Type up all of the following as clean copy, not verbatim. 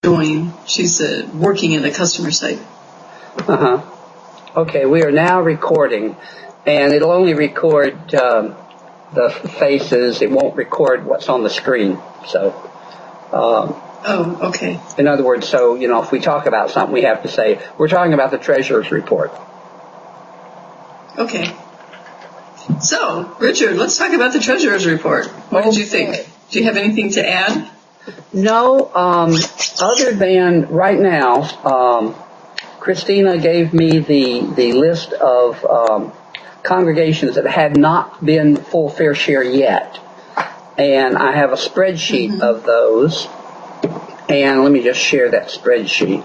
doing. She's working in the customer site. Uh-huh. Okay, we are now recording, and it'll only record the faces. It won't record what's on the screen. So, oh, okay. In other words, so, if we talk about something, we have to say, we're talking about the treasurer's report. Okay. So, Richard, let's talk about the treasurer's report. What did you think? Do you have anything to add? No, other than right now, Christina gave me the list of congregations that had not been full fair share yet. And I have a spreadsheet of those. And let me just share that spreadsheet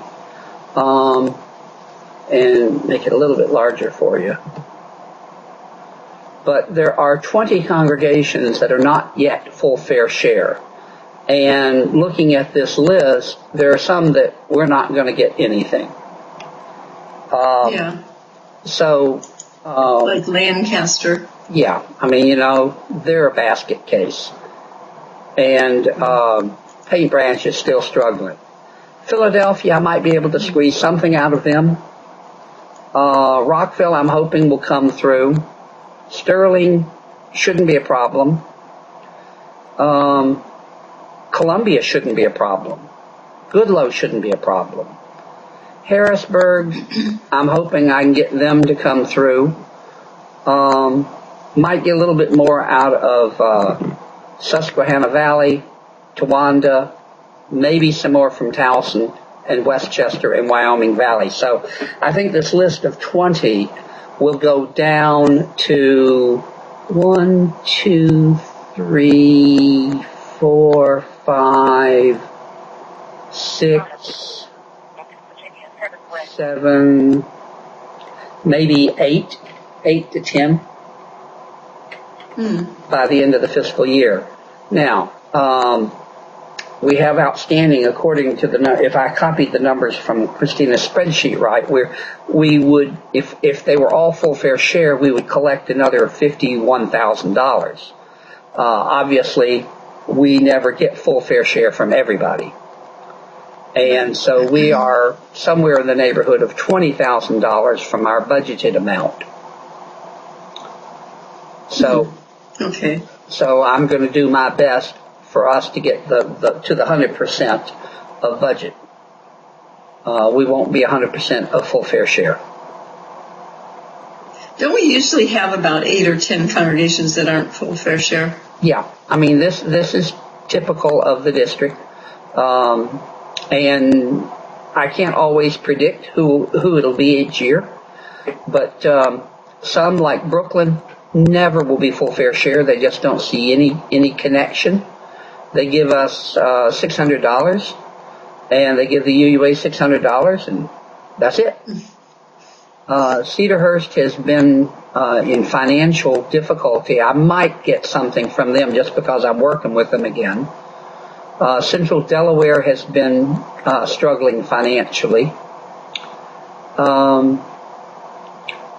and make it a little bit larger for you. But there are 20 congregations that are not yet full fair share. And looking at this list, there are some that we're not going to get anything. Yeah. So, like Lancaster. Yeah, I mean, they're a basket case. And Paint Branch is still struggling. Philadelphia, I might be able to squeeze something out of them. Rockville, I'm hoping will come through. Sterling shouldn't be a problem. Columbia shouldn't be a problem. Goodloe shouldn't be a problem. Harrisburg, I'm hoping I can get them to come through. Might get a little bit more out of Susquehanna Valley, Towanda, maybe some more from Towson and Westchester and Wyoming Valley. So I think this list of 20 will go down to 1, 2, 3, 4, 5, 6, 7, maybe 8 to 10 by the end of the fiscal year. Now, we have outstanding, according to if I copied the numbers from Christina's spreadsheet right, we would, if they were all full fair share, we would collect another $51,000. Obviously, we never get full fair share from everybody. And so we are somewhere in the neighborhood of $20,000 from our budgeted amount. So, okay. So I'm going to do my best for us to get to the 100% of budget. We won't be 100% of full fair share. Don't we usually have about 8 or 10 congregations that aren't full fair share? Yeah, I mean this is typical of the district, and I can't always predict who it'll be each year, but some like Brooklyn never will be full fair share. They just don't see any connection. They give us $600, and they give the UUA $600, and that's it. Cedarhurst has been in financial difficulty. I might get something from them just because I'm working with them again. Central Delaware has been struggling financially.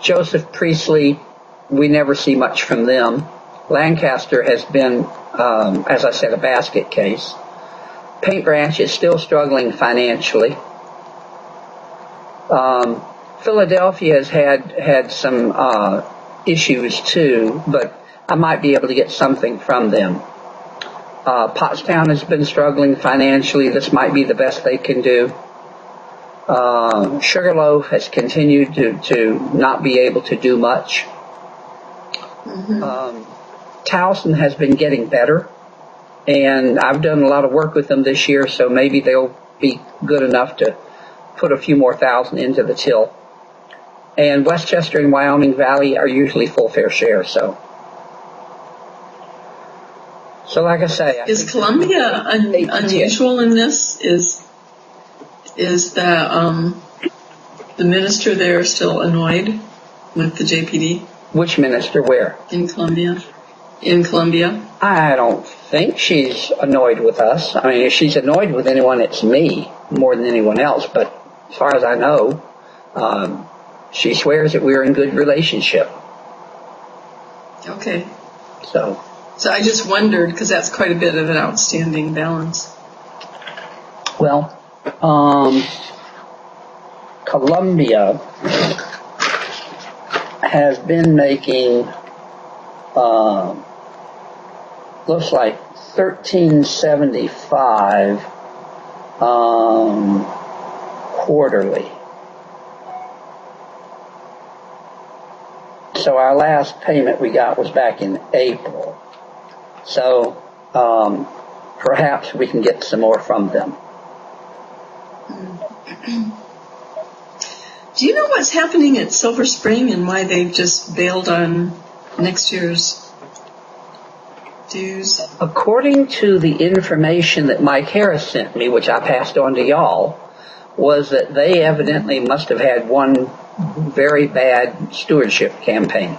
Joseph Priestley, we never see much from them. Lancaster has been, as I said, a basket case. Paint Branch is still struggling financially. Philadelphia has had some issues too, but I might be able to get something from them. Pottstown has been struggling financially. This might be the best they can do. Sugarloaf has continued to not be able to do much. Towson has been getting better, and I've done a lot of work with them this year, so maybe they'll be good enough to put a few more thousand into the till. And Westchester and Wyoming Valley are usually full fair share, so like I say, is Columbia unusual in this? Is the minister there still annoyed with the JPD? Which minister? Where? In Columbia. In Columbia. I don't think she's annoyed with us. I mean, if she's annoyed with anyone, it's me more than anyone else. But as far as I know, she swears that we're in good relationship. Okay. So I just wondered, because that's quite a bit of an outstanding balance. Well, Columbia has been making, looks like 1375 quarterly. So our last payment we got was back in April. So perhaps we can get some more from them. Do you know what's happening at Silver Spring and why they've just bailed on next year's dues? According to the information that Mike Harris sent me, which I passed on to y'all, was that they evidently must have had one very bad stewardship campaign.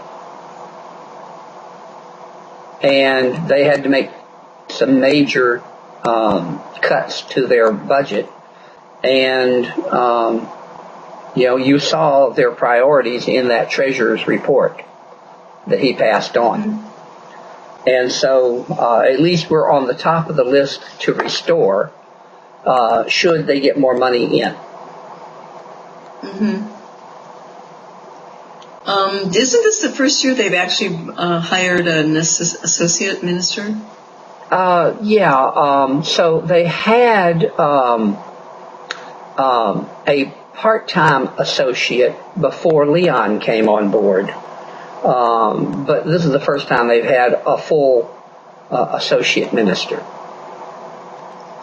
And they had to make some major cuts to their budget. And, you saw their priorities in that treasurer's report that he passed on. And so at least we're on the top of the list to restore should they get more money in. Isn't this the first year they've actually hired an associate minister? So they had a part-time associate before Leon came on board. But this is the first time they've had a full associate minister.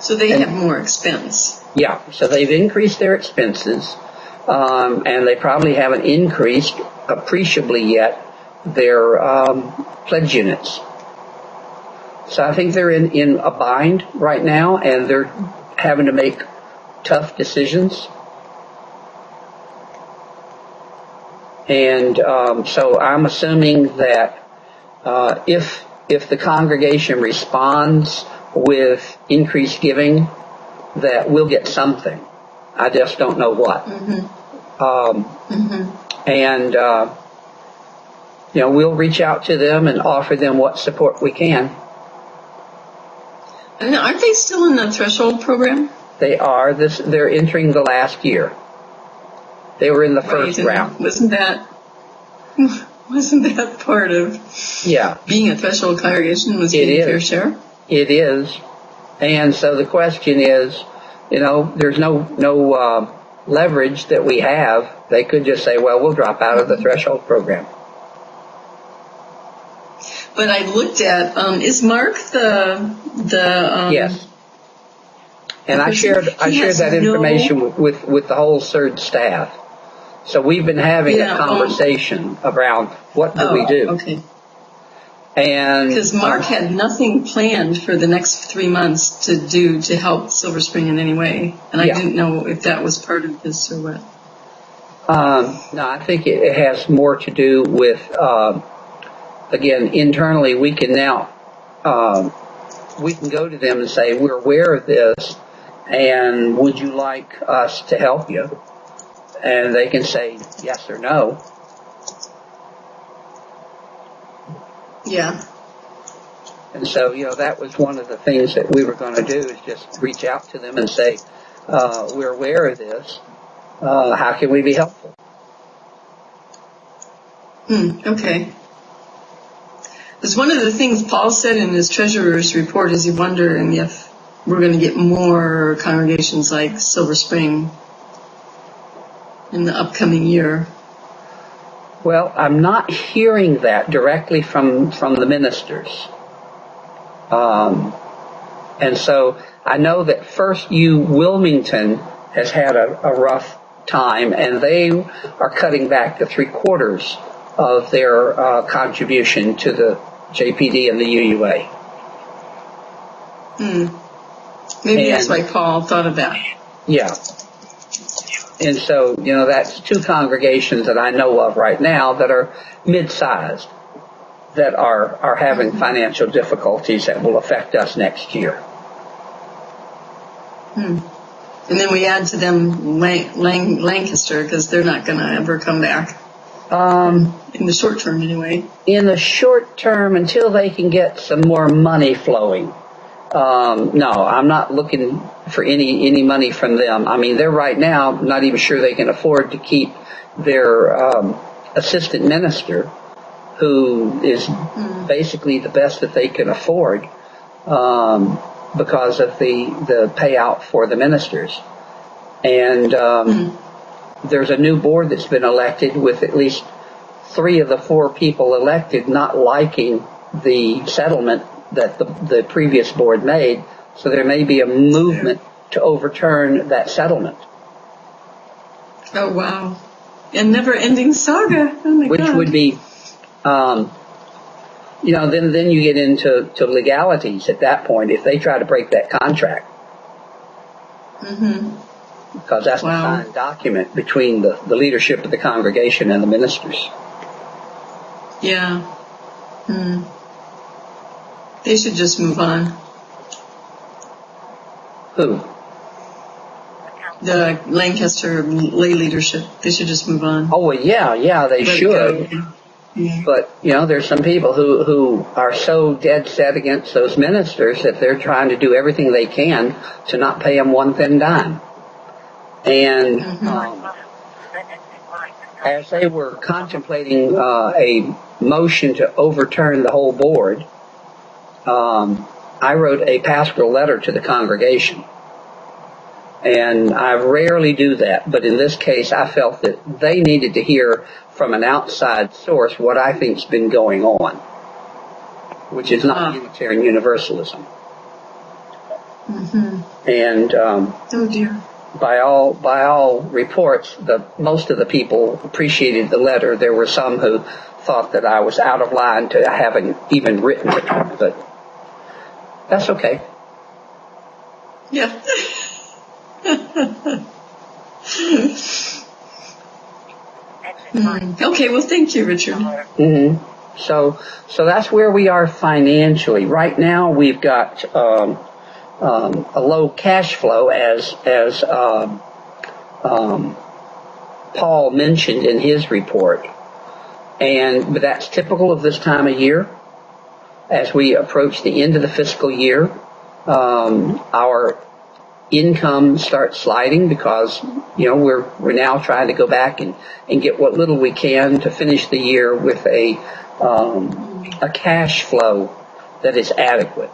So they have more expense. Yeah, so they've increased their expenses, and they probably haven't increased appreciably yet their pledge units. So I think they're in a bind right now, and they're having to make tough decisions. And so I'm assuming that if the congregation responds with increased giving, that we'll get something. I just don't know what. And we'll reach out to them and offer them what support we can. And aren't they still in the threshold program? They are. They're entering the last year. They were in the first round. Wasn't that part of being a threshold congregation, was getting a fair share? It is. And so the question is, there's no leverage that we have. They could just say, well, we'll drop out of the threshold program. But I looked at, is Mark the yes. And I shared that information with the whole Surge staff. So we've been having a conversation around what do we do. Okay. And because Mark had nothing planned for the next 3 months to help Silver Spring in any way, and I didn't know if that was part of this or what. No, I think it has more to do with again, internally we can now we can go to them and say, we're aware of this, and would you like us to help you? And they can say yes or no. Yeah. And so, that was one of the things that we were going to do, is just reach out to them and say, we're aware of this. How can we be helpful? Okay. Because one of the things Paul said in his treasurer's report is he wondering if we're going to get more congregations like Silver Spring in the upcoming year. Well, I'm not hearing that directly from the ministers. And so I know that First U Wilmington has had a rough time, and they are cutting back to 3/4 of their contribution to the JPD and the UUA. Maybe that's why Paul thought of that. Yeah. And so, that's 2 congregations that I know of right now that are mid-sized, that are having financial difficulties that will affect us next year. And then we add to them Lancaster, because they're not going to ever come back. In the short term, anyway. In the short term, until they can get some more money flowing, No, I'm not looking for any money from them. I mean, they're right now not even sure they can afford to keep their assistant minister, who is basically the best that they can afford because of the payout for the ministers. And there's a new board that's been elected with at least 3 of the 4 people elected not liking the settlement that the previous board made. So there may be a movement to overturn that settlement. Oh, wow. A never-ending saga. Oh, my God. Which would be, then you get into legalities at that point if they try to break that contract. Mm-hmm. Because that's the signed document between the leadership of the congregation and the ministers. Yeah. They should just move on. Who? The Lancaster lay leadership. They should just move on. Oh, well, yeah, they should. Yeah. But, there's some people who are so dead set against those ministers that they're trying to do everything they can to not pay them one thin dime. And as they were contemplating a motion to overturn the whole board, I wrote a pastoral letter to the congregation. And I rarely do that, but in this case I felt that they needed to hear from an outside source what I think's been going on, which is not Unitarian Universalism. Mm-hmm. And oh dear. By all reports, most of the people appreciated the letter. There were some who thought that I was out of line to having even written it, but that's okay. Yeah. Okay, well, thank you, Richard. Mm-hmm. So that's where we are financially. Right now, we've got a low cash flow, as Paul mentioned in his report, but that's typical of this time of year. As we approach the end of the fiscal year, our income starts sliding because we're now trying to go back and get what little we can to finish the year with a cash flow that is adequate.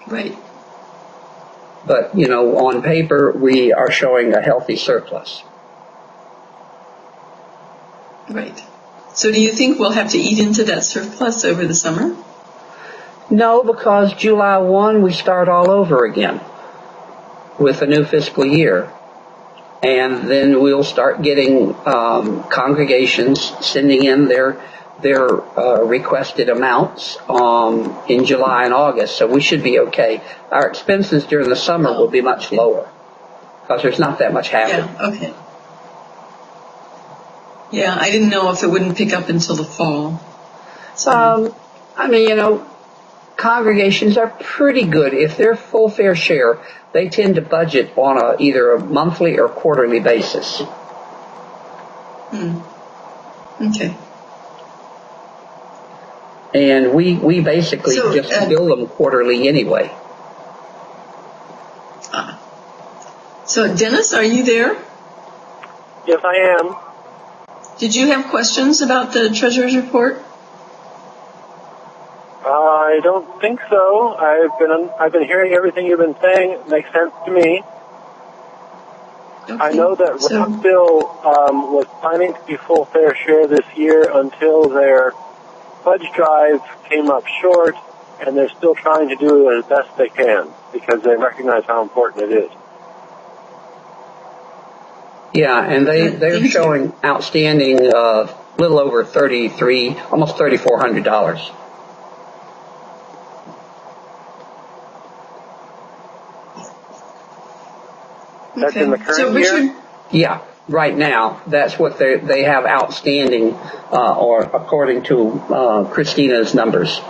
Right. But on paper we are showing a healthy surplus. Right. So do you think we'll have to eat into that surplus over the summer? No, because July 1 we start all over again with a new fiscal year. And then we'll start getting congregations sending in their requested amounts in July and August. So we should be okay. Our expenses during the summer will be much lower because there's not that much happening. Yeah, okay. Yeah, I didn't know if it wouldn't pick up until the fall. So. Congregations are pretty good. If they're full fair share, they tend to budget on either a monthly or quarterly basis. Okay. And we basically just bill them quarterly anyway. So, Dennis, are you there? Yes, I am. Did you have questions about the Treasurer's report? I don't think so. I've been hearing everything you've been saying. It makes sense to me. Okay. I know that Rockville was planning to be full fair share this year until their pledge drive came up short, and they're still trying to do it as best they can because they recognize how important it is. Yeah, and they're showing outstanding little over almost $3,400. That's in the current year? Yeah, right now. That's what they have outstanding, or according to Christina's numbers.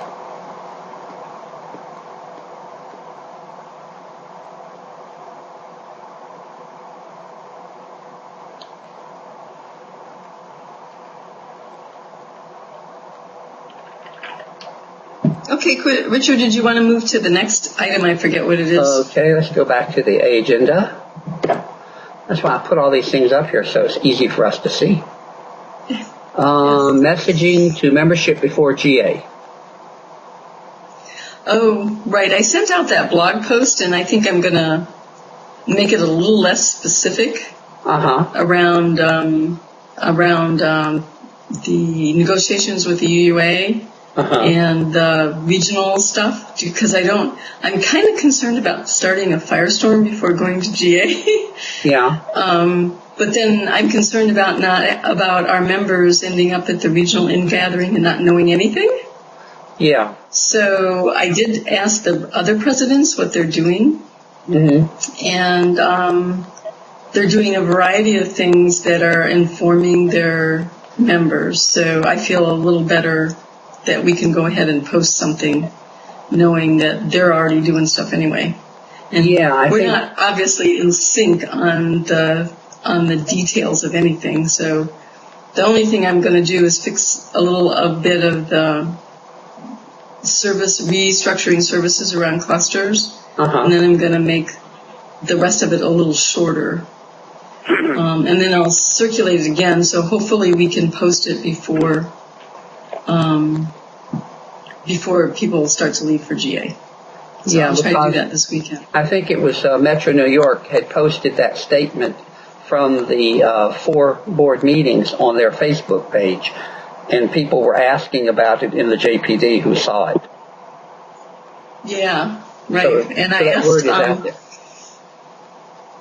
Okay, Richard, did you want to move to the next item? I forget what it is. Okay, let's go back to the agenda. That's why I put all these things up here so it's easy for us to see. Messaging to membership before GA. Oh, right. I sent out that blog post, and I think I'm going to make it a little less specific around the negotiations with the UUA and the regional stuff, because I'm kind of concerned about starting a firestorm before going to GA. Yeah. But then I'm concerned about our members ending up at the regional in-gathering and not knowing anything. Yeah. So I did ask the other presidents what they're doing. Mm-hmm. And they're doing a variety of things that are informing their members. So I feel a little better that we can go ahead and post something knowing that they're already doing stuff anyway. And we're not obviously in sync on the details of anything. So the only thing I'm going to do is fix a bit of the restructuring services around clusters. And then I'm going to make the rest of it a little shorter. And then I'll circulate it again, so hopefully we can post it before people start to leave for GA. So I'll try to do that this weekend. I think it was Metro New York had posted that statement from the 4 board meetings on their Facebook page, and people were asking about it in the JPD who saw it. Yeah, right. And I asked, word is out there.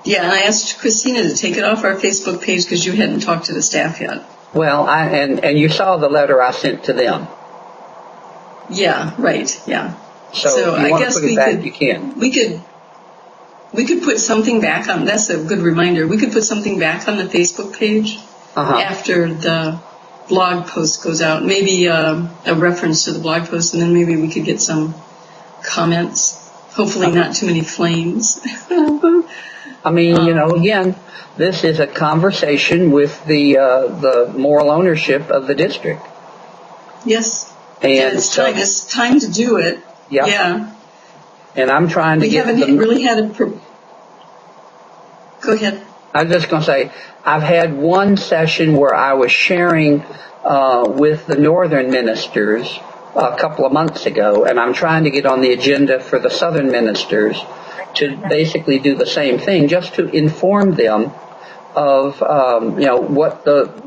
Yeah, and I asked Christina to take it off our Facebook page because you hadn't talked to the staff yet. Well, and you saw the letter I sent to them. Yeah, right. Yeah. So if you want to put it back, you can. We could put something back on. That's a good reminder. We could put something back on the Facebook page after the blog post goes out. Maybe a reference to the blog post, and then maybe we could get some comments. Hopefully, not too many flames. I mean, again, this is a conversation with the moral ownership of the district. Yes. And it's time to do it. Yep. Yeah. And I'm trying to We haven't really had a... Go ahead. I was just going to say, I've had one session where I was sharing with the northern ministers a couple of months ago, and I'm trying to get on the agenda for the southern ministers to basically do the same thing, just to inform them of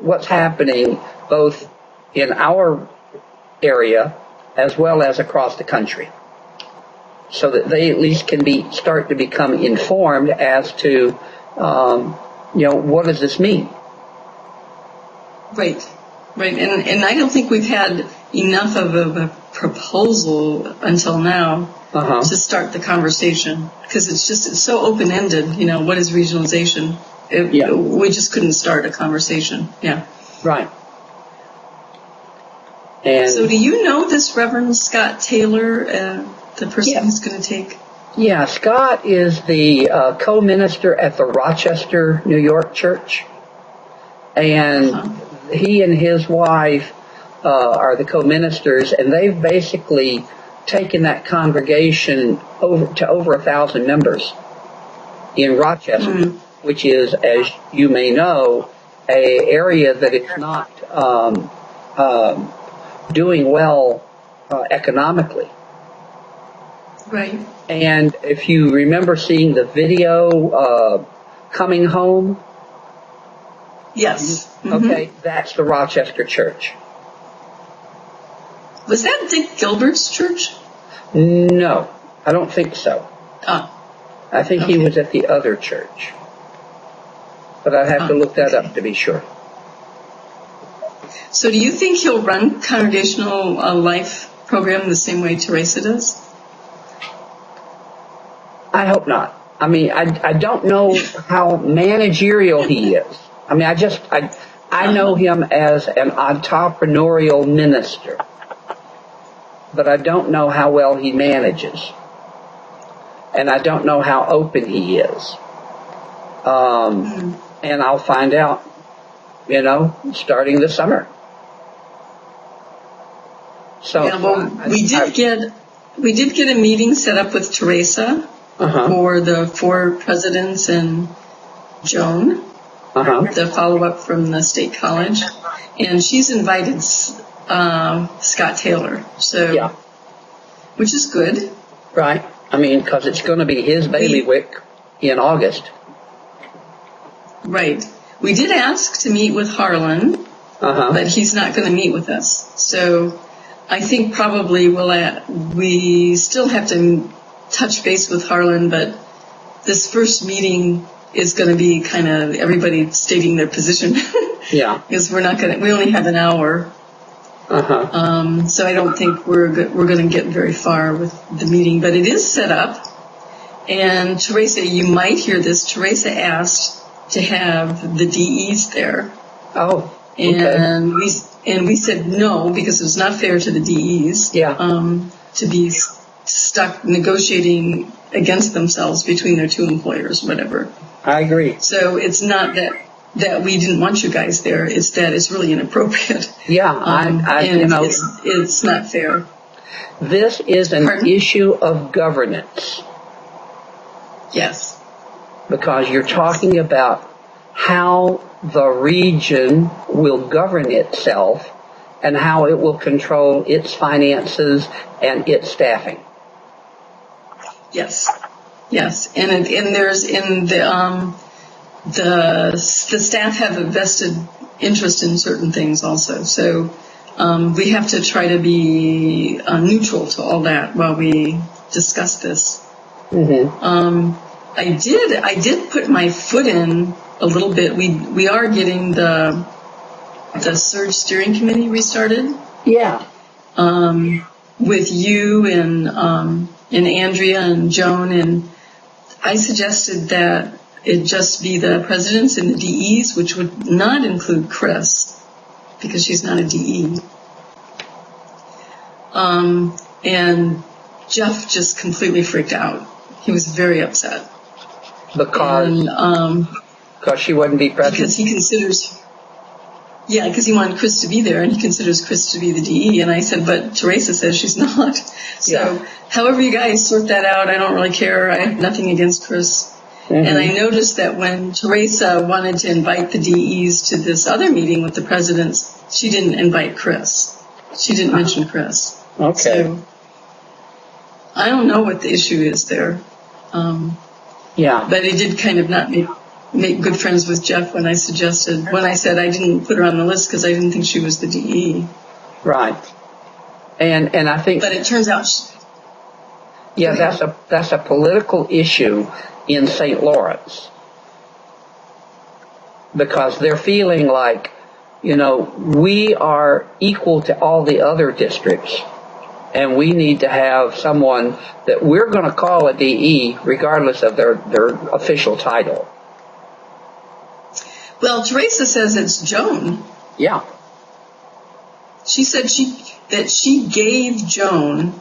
what's happening both in our area as well as across the country, so that they at least can start to become informed as to what does this mean. Right. And I don't think we've had enough of a proposal until now to start the conversation, because it's so open-ended. What is regionalization? We just couldn't start a conversation. Yeah. Right. And so do you know this Reverend Scott Taylor, the person who's going to take? Yeah, Scott is the co-minister at the Rochester, New York church. And he and his wife are the co-ministers, and they've basically taken that congregation over 1,000 members in Rochester, which is, as you may know, an area that is not doing well economically. Right. And if you remember seeing the video, Coming Home. Yes. Okay, that's the Rochester church. Was that Dick Gilbert's church? No, I don't think so. I think he was at the other church. But I'd have to look that up to be sure. So do you think he'll run Congregational Life program the same way Teresa does? I hope not. I mean, I don't know how managerial he is. I mean, I know him as an entrepreneurial minister, but I don't know how well he manages. And I don't know how open he is. And I'll find out, starting this summer. So Yeah, well, we did get a meeting set up with Teresa for the 4 presidents and Joan, the follow-up from the State College, and she's invited Scott Taylor, so which is good. Right. I mean, because it's going to be his bailiwick in August. Right. We did ask to meet with Harlan, but he's not going to meet with us. So I think probably we still have to touch base with Harlan, but this first meeting is going to be kind of everybody stating their position. Yeah. Because we only have an hour. So I don't think we're going to get very far with the meeting, but it is set up. And Teresa, you might hear this. Teresa asked to have the DEs there. Oh, okay. And we said no, because it was not fair to the DEs. Yeah. To be stuck negotiating against themselves between their 2 employers, whatever. I agree. So it's not that we didn't want you guys there. It's that it's really inappropriate. Yeah, it's not fair. This is an issue of governance. Yes. Because you're talking about how the region will govern itself and how it will control its finances and its staffing. Yes. Yes. And there's in the staff have a vested interest in certain things also. So we have to try to be neutral to all that while we discuss this. I did put my foot in a little bit. We are getting the Surge Steering Committee restarted. Yeah. With you and Andrea and Joan, and I suggested that it just be the presidents and the DEs, which would not include Chris, because she's not a DE. And Jeff just completely freaked out. He was very upset. Because she wouldn't be president? Because he considers... Yeah, because he wanted Chris to be there, and he considers Chris to be the DE. And I said, but Teresa says she's not. So however you guys sort that out, I don't really care. I have nothing against Chris. And I noticed that when Teresa wanted to invite the DEs to this other meeting with the presidents, she didn't invite Chris. She didn't mention Chris. Okay. So I don't know what the issue is there. But it did kind of not make good friends with Jeff when I said I didn't put her on the list because I didn't think she was the DE. Right. And I think... But it turns out... that's a political issue in St. Lawrence. Because they're feeling like, we are equal to all the other districts, and we need to have someone that we're going to call a DE regardless of their official title. Well, Teresa says it's Joan. Yeah. She said that she gave Joan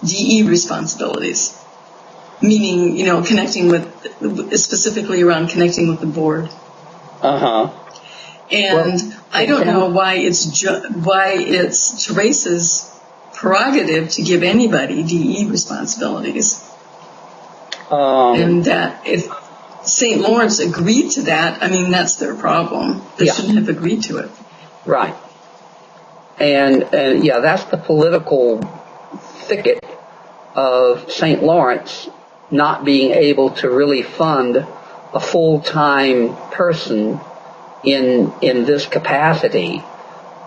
DE responsibilities, meaning, connecting specifically around connecting with the board. And I don't know why it's Teresa's prerogative to give anybody DE responsibilities. And that if St. Lawrence agreed to that, that's their problem. They shouldn't have agreed to it. Right. And that's the political thicket of St. Lawrence not being able to really fund a full-time person in this capacity.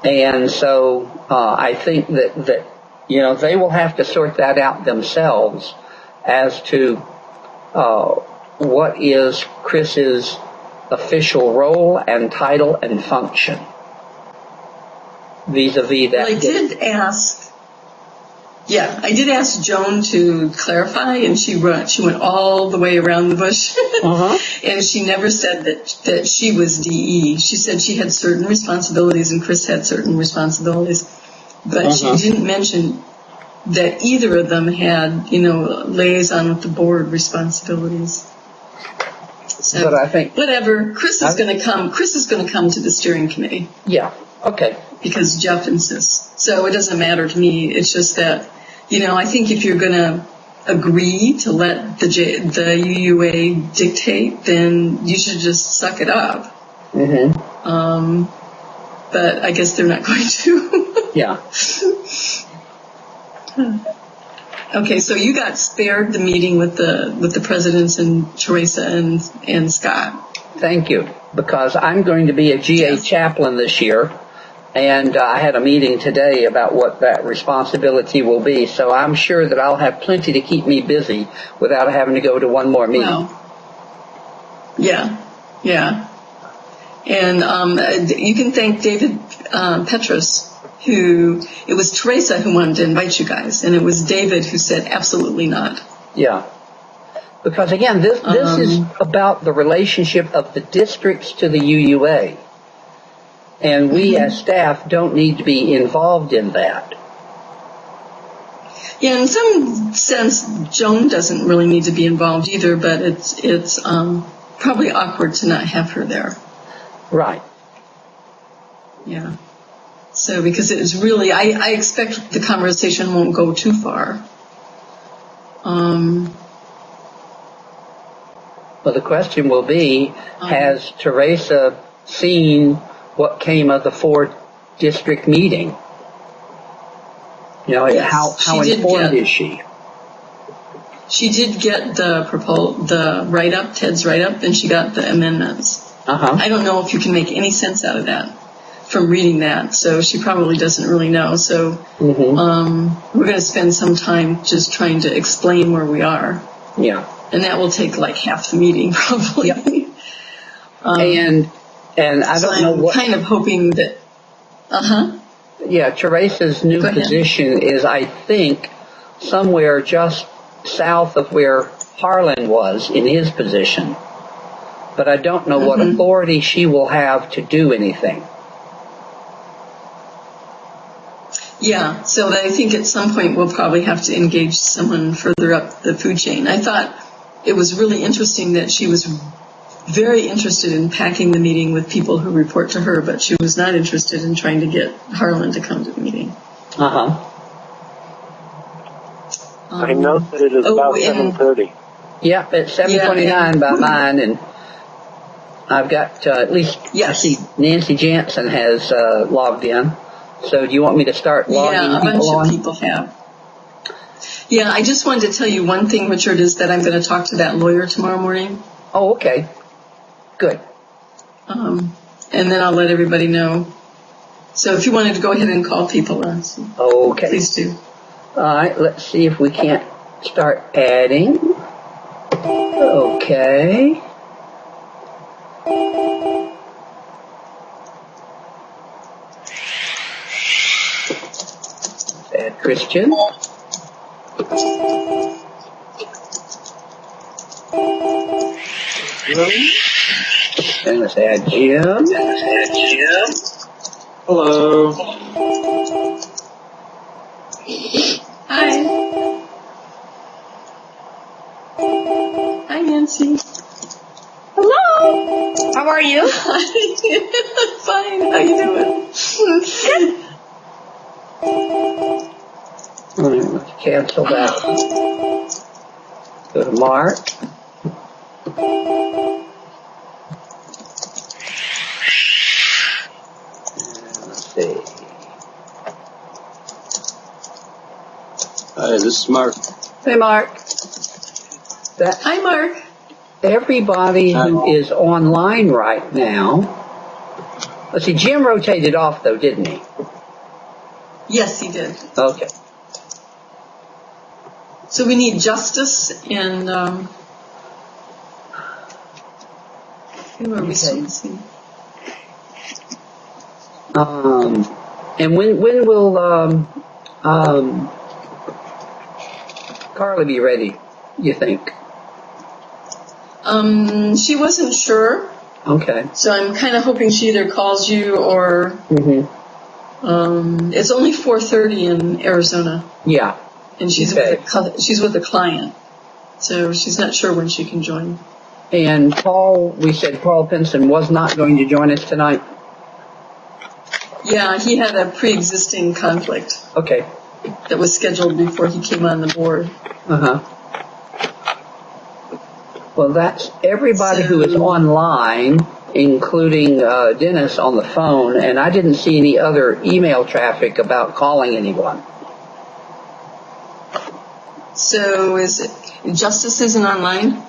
And so I think that they will have to sort that out themselves as to what is Chris's official role and title and function vis-a-vis that. Well, I did ask Joan to clarify, and she went all the way around the bush. And she never said that she was DE. She said she had certain responsibilities and Chris had certain responsibilities. But she didn't mention that either of them had, liaison with the board responsibilities. So, but I think whatever. Chris is going to come. Chris is going to come to the steering committee. Yeah. Okay. Because Jeff insists. So it doesn't matter to me. It's just that, I think if you're going to agree to let the UUA dictate, then you should just suck it up. Mm-hmm. But I guess they're not going to. Yeah. Okay, so you got spared the meeting with the presidents and Teresa and Scott. Thank you, because I'm going to be a GA chaplain this year, and I had a meeting today about what that responsibility will be, so I'm sure that I'll have plenty to keep me busy without having to go to one more meeting. Wow. Yeah. And you can thank David Petrus, it was Teresa who wanted to invite you guys, and it was David who said absolutely not. Yeah. Because again, this is about the relationship of the districts to the UUA. And we as staff don't need to be involved in that. Yeah, in some sense, Joan doesn't really need to be involved either, but it's probably awkward to not have her there. Right. Yeah. So, because it is really, I expect the conversation won't go too far. Well, the question will be, has Teresa seen what came of the 4-district meeting? Yes, how informed is she? She did get the write-up, Ted's write-up, and she got the amendments. I don't know if you can make any sense out of that from reading that, so she probably doesn't really know. So we're going to spend some time just trying to explain where we are. Yeah. And that will take like half the meeting probably. Yep. And I don't know what. I'm kind of hoping that. Yeah, Teresa's new position is, I think, somewhere just south of where Harlan was in his position. But I don't know what authority she will have to do anything. Yeah, so I think at some point we'll probably have to engage someone further up the food chain. I thought it was really interesting that she was very interested in packing the meeting with people who report to her, but she was not interested in trying to get Harlan to come to the meeting. I note that it is about 7:30. Yep, it's 7:29 by mine, and I've got at least, I see Nancy Jansen has logged in. So do you want me to start logging people on? Yeah, a bunch of people have. Yeah, I just wanted to tell you one thing, Richard, is that I'm going to talk to that lawyer tomorrow morning. Oh, okay. Good. And then I'll let everybody know. So if you wanted to go ahead and call people, okay. Please do. All right, let's see if we can't start adding. Okay. Add Christian. And let's add Jim. Hello. Hi. Hi, Nancy. Hello. How are you? Fine. How you doing? Good. Let's cancel that. Go to Mark. Let's see. Hi, this is Mark. Hey, Mark. Hi, Mark. Everybody who is online right now. Let's see, Jim rotated off, though, didn't he? Yes, he did. Okay. So we need Justice and who are we seeing? And when will Carla be ready, you think? She wasn't sure. Okay. So I'm kind of hoping she either calls you or it's only 4:30 in Arizona. Yeah. And she's with a client. So she's not sure when she can join. And Paul, we said Paul Pinson was not going to join us tonight. Yeah, he had a pre-existing conflict Okay. that was scheduled before he came on the board. Uh-huh. Well, that's everybody who is online, including Dennis on the phone, and I didn't see any other email traffic about calling anyone. So is it Justice isn't online?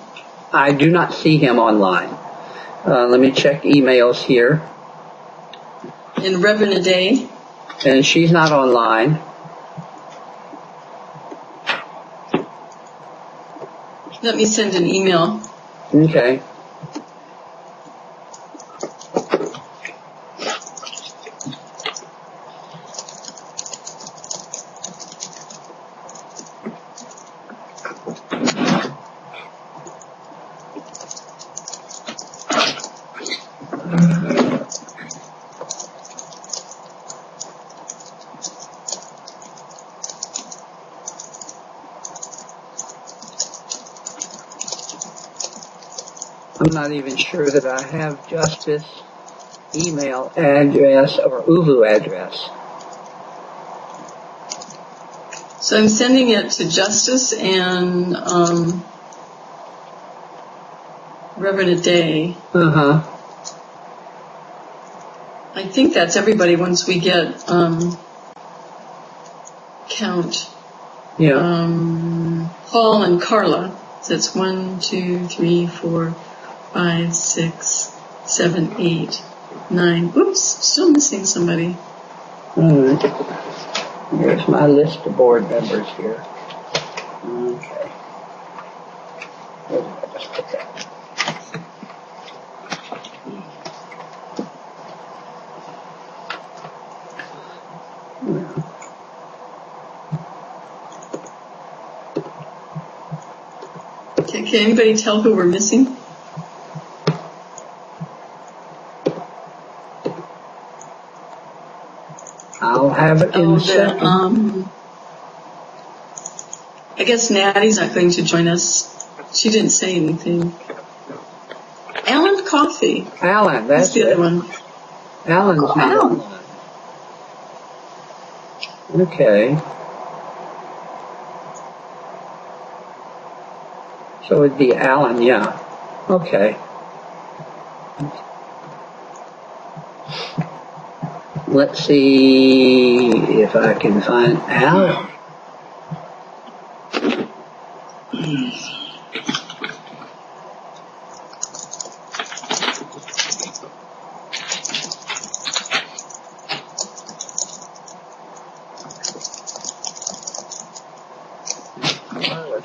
I do not see him online. Let me check emails here. And Reverend Day? And she's not online. Let me send an email. Okay. I'm not even sure that I have Justice email address or UVU address. So I'm sending it to Justice and Reverend Day. Uh-huh. I think that's everybody once we get count. Yeah. Paul and Carla. So it's 1, 2, 3, 4, 5, 6, 7, 8, 9. Oops, still missing somebody. All right. Here's my list of board members here. Okay. Where did I just put that? Can anybody tell who we're missing? I'll have it in a second. I guess Natty's not going to join us. She didn't say anything. Alan Coffey. Alan, that's the it. other one. Alan's not Alan. online. Okay. So it'd be Alan, yeah. Okay. Let's see if I can find Alan.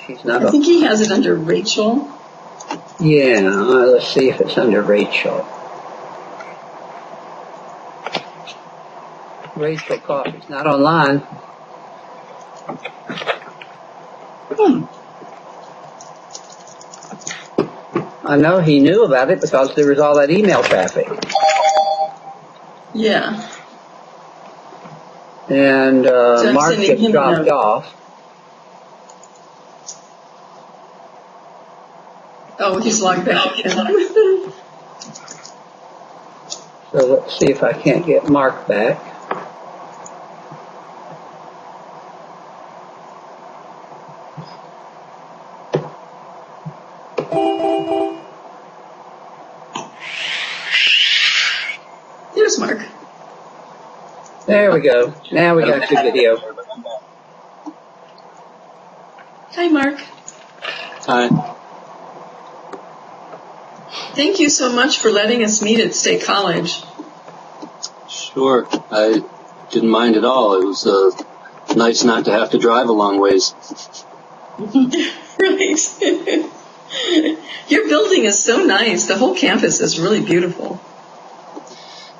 She's not I think he has it under Rachel. Yeah, let's see if it's under Rachel. Rachel Coffey's not online. I know he knew about it because there was all that email traffic. Yeah. And So Mark just dropped off. Oh, he's logged back in. So let's see if I can't get Mark back. There's Mark. There we go. Now we got your video. Hi, Mark. Hi. Thank you so much for letting us meet at State College. Sure. I didn't mind at all. It was nice not to have to drive a long ways. Right. Your building is so nice. The whole campus is really beautiful.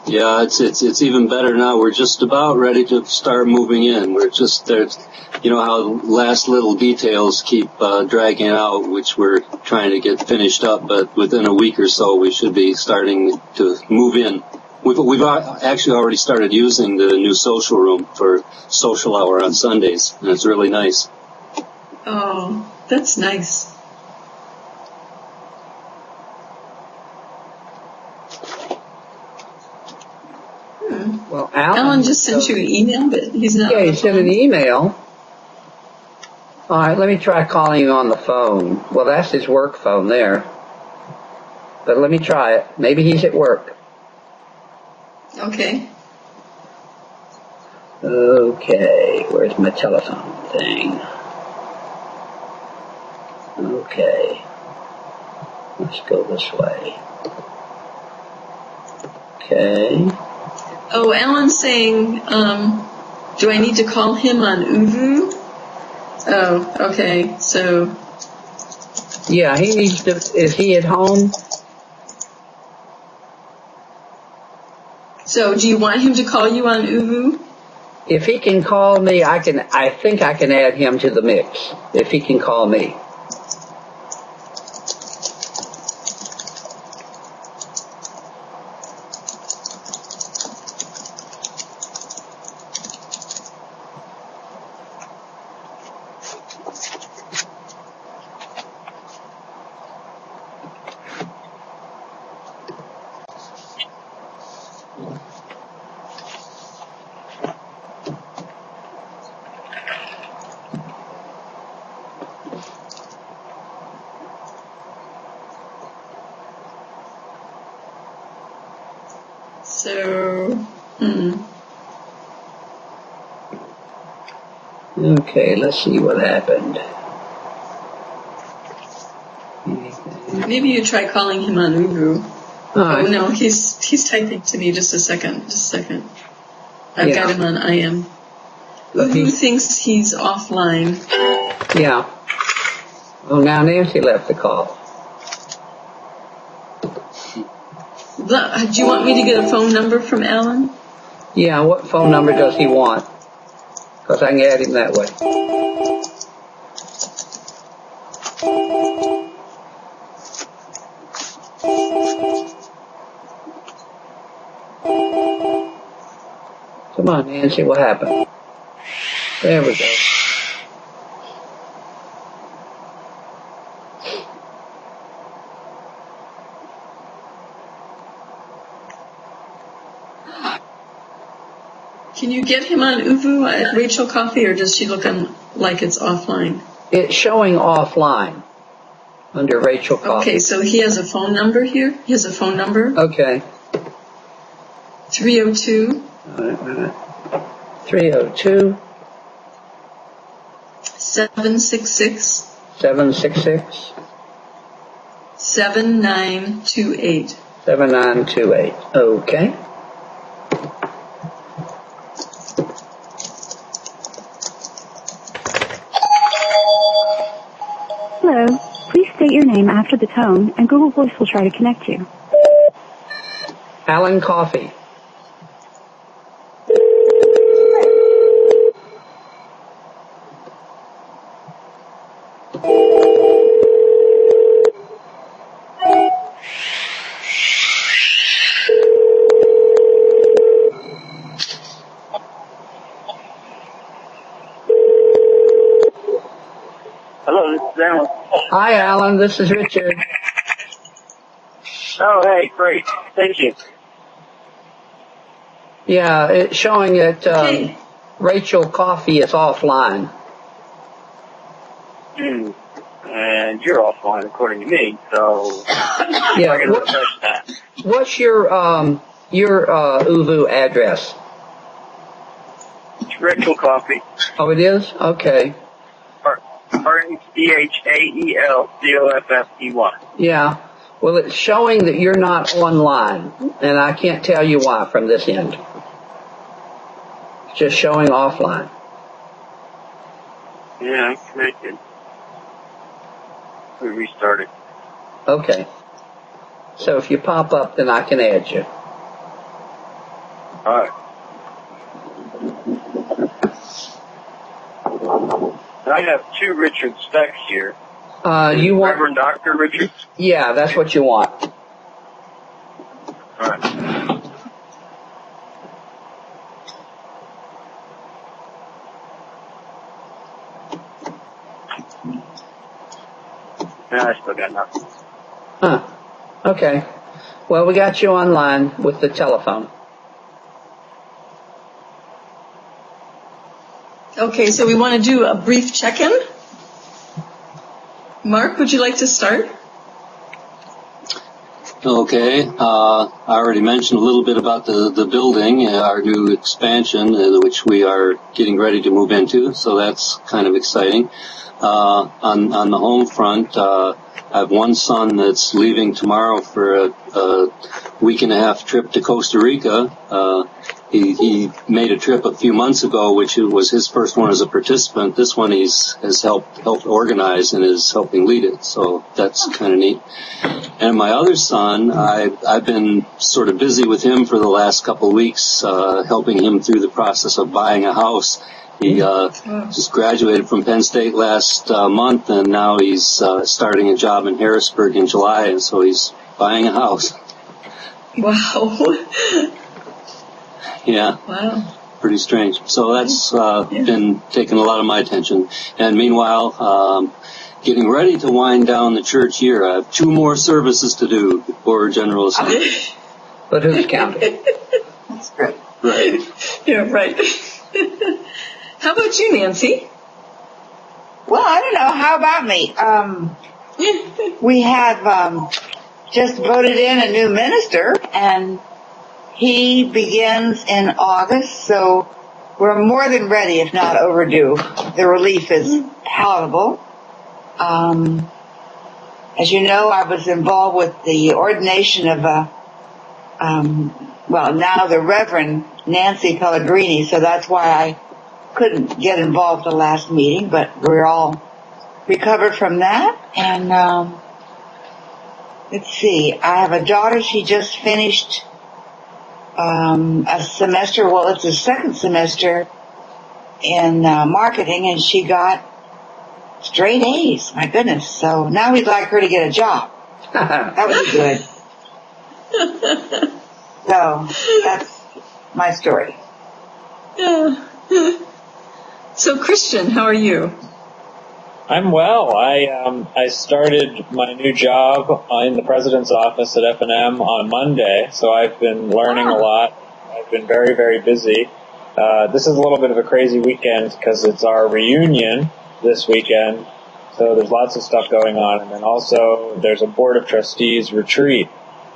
Yeah, it's even better now. We're just about ready to start moving in. We're just there. You know how last little details keep dragging out, which we're trying to get finished up. But within a week or so, we should be starting to move in. We've actually already started using the new social room for social hour on Sundays, and it's really nice. Oh, that's nice. Well, Alan just sent you an email, but he's not. Yeah, on he the sent phone. an email. All right, let me try calling him on the phone. Well, that's his work phone there. But let me try it. Maybe he's at work. Okay. Okay, where's my telephone thing? Okay, let's go this way. Okay. Oh, Alan's saying, do I need to call him on Uvu? Oh, okay. So, Yeah, he needs to, is he at home? do you want him to call you on Uvu? If he can call me, I think I can add him to the mix. If he can call me. So, Okay, let's see what happened. maybe you try calling him on Uvu. All right. Oh no, he's typing to me. Just a second. I've Yeah. got him on IM. Uvu thinks he's offline. Yeah. Oh, now Nancy left the call. Do you want me to get a phone number from Alan? Yeah, what phone number does he want? Because I can add him that way. Come on, Nancy, what happened? There we go. Can you get him on Uvu at Rachel Coffee, or does she look like it's offline? It's showing offline under Rachel Coffee. Okay, so he has a phone number here. He has a phone number. Okay. 302. All right. 302 766 766 7928. 7928. Okay. Hello. Please state your name after the tone, and Google Voice will try to connect you. Alan Coffee. Hello, this is Alan. Hi, Alan. This is Richard. Oh, hey, great. Thank you. Yeah, it's showing that Okay. Rachel Coffee is offline. And you're offline according to me, so Yeah. I can refresh that. What's your Uvu address? It's Rachel Coffee. Oh, it is? Okay. RCHAELCOFFEY. Yeah. Well, it's showing that you're not online, and I can't tell you why from this end. It's just showing offline. Yeah, I'm connected. We restarted. Okay. So if you pop up, then I can add you. Alright. I have two Richard Specks here. You want? Reverend Dr. Richard? Yeah, that's what you want. Alright. I still got nothing. Huh. Okay. Well, we got you online with the telephone. Okay, so we want to do a brief check-in. Mark, would you like to start? Okay. I already mentioned a little bit about the building, our new expansion, which we are getting ready to move into. So that's kind of exciting. On the home front, I have one son that's leaving tomorrow for a week and a half trip to Costa Rica. He made a trip a few months ago, which was his first one as a participant. This one has helped organize and is helping lead it. So that's kind of neat. And my other son, I've been sort of busy with him for the last couple of weeks, helping him through the process of buying a house. He just graduated from Penn State last month, and now he's starting a job in Harrisburg in July, and so he's buying a house. Wow. Yeah. Wow. Pretty strange. So that's been taking a lot of my attention. And meanwhile, getting ready to wind down the church year. I have 2 more services to do before General Assembly. But who's counting? That's great. Right. Yeah, right. How about you, Nancy? Well, I don't know. How about me? We have just voted in a new minister, and he begins in August, so we're more than ready, if not overdue. The relief is palatable. As you know, I was involved with the ordination of now the Reverend Nancy Pellegrini, so that's why I couldn't get involved the last meeting, but we're all recovered from that. And let's see, I have a daughter. She just finished a semester. Well, it's a second semester in marketing, and she got straight A's. My goodness. So now we'd like her to get a job. That would be good. So that's my story. Yeah. So, Christian, how are you? I'm well. I started my new job in the president's office at F&M on Monday, so I've been learning a lot. I've been very, very busy. This is a little bit of a crazy weekend because it's our reunion this weekend, so there's lots of stuff going on. And then also there's a Board of Trustees retreat,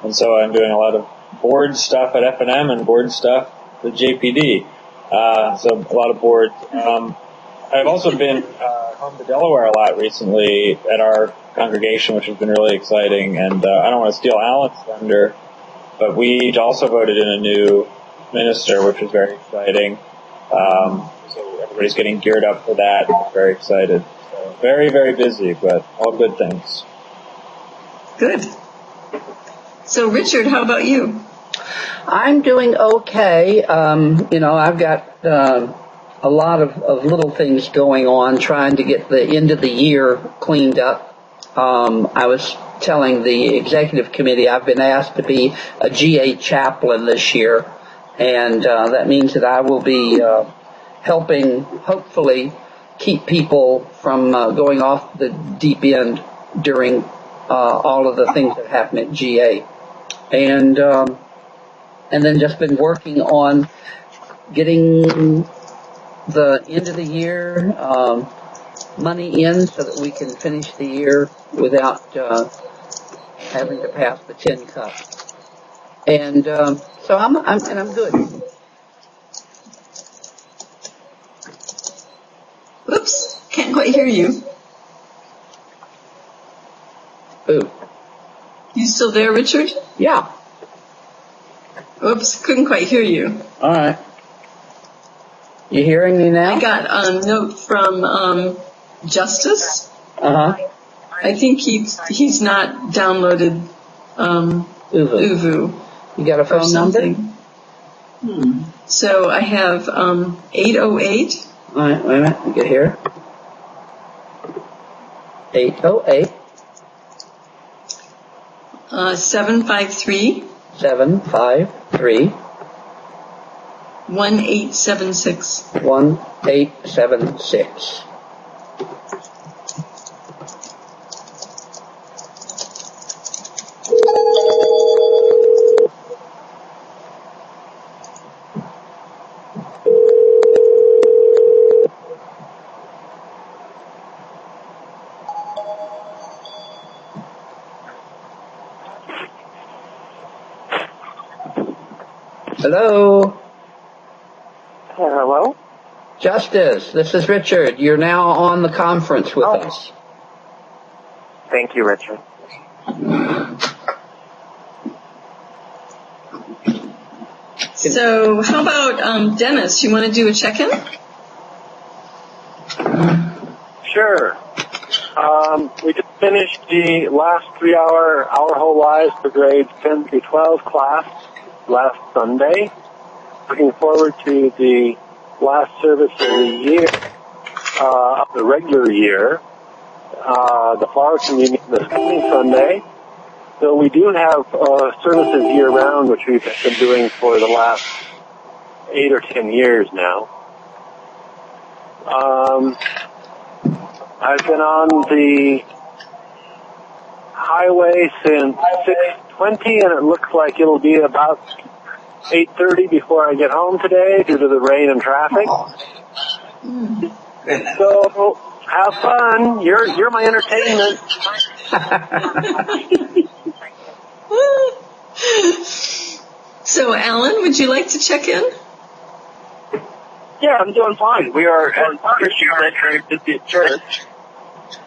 and so I'm doing a lot of board stuff at F&M and board stuff at JPD. So a lot of boards. I've also been home to Delaware a lot recently at our congregation, which has been really exciting. And I don't want to steal Alan's thunder, but we also voted in a new minister, which was very exciting. So everybody's getting geared up for that. I'm very excited. So very, very busy, but all good things. Good. So, Richard, how about you? I'm doing okay. I've got a lot of little things going on, trying to get the end of the year cleaned up. I was telling the executive committee I've been asked to be a GA chaplain this year, and that means that I will be helping, hopefully, keep people from going off the deep end during all of the things that happen at GA. And then just been working on getting the end of the year money in so that we can finish the year without having to pass the 10 cuts. And so I'm good. Oops, can't quite hear you. Ooh. You still there, Richard? Yeah. Oops, couldn't quite hear you. All right. You hearing me now? I got a note from Justice. Uh-huh. I think he's not downloaded Uvu. You got a phone number? So I have 808. All right, wait a minute. You get here. 808. 753. 753. 1876. 1876. Hello? Hello? Justice, this is Richard. You're now on the conference with us. Thank you, Richard. So how about Dennis? You want to do a check-in? Sure. We just finished the last 3-hour Our Whole Lives for grades 10 through 12 class last Sunday. Looking forward to the last service of the year, of the regular year, the Flower Communion this coming Sunday. So we do have services year-round, which we've been doing for the last 8 or 10 years now. I've been on the highway since 6:20, and it looks like it'll be about 8:30 before I get home today due to the rain and traffic. So have fun. You're my entertainment. So, Alan, would you like to check in? Yeah, I'm doing fine. We are at Christian very busy at church.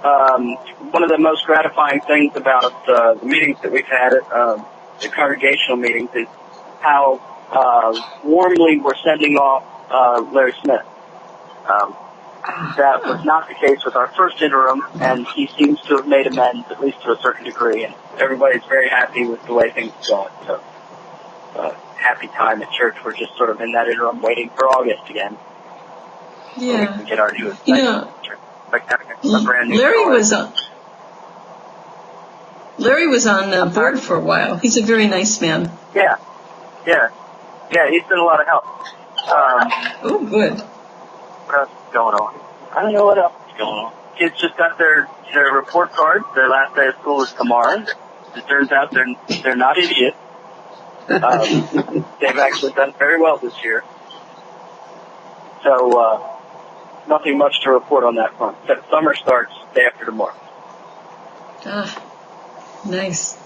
One of the most gratifying things about the meetings that we've had at the congregational meetings is how warmly we're sending off Larry Smith. That was not the case with our first interim, and he seems to have made amends, at least to a certain degree, and everybody's very happy with the way things are going. So, happy time at church. We're just sort of in that interim waiting for August again. Yeah. So we can get our new like having a brand new Larry color. was on board for a while. He's a very nice man. Yeah, he's been a lot of help. Oh, good. What else is going on? I don't know what else is going on. Kids just got their report cards. Their last day of school is tomorrow. It turns out they're not idiots. They've actually done very well this year. So, nothing much to report on that front. Except summer starts day after tomorrow. Ah, nice.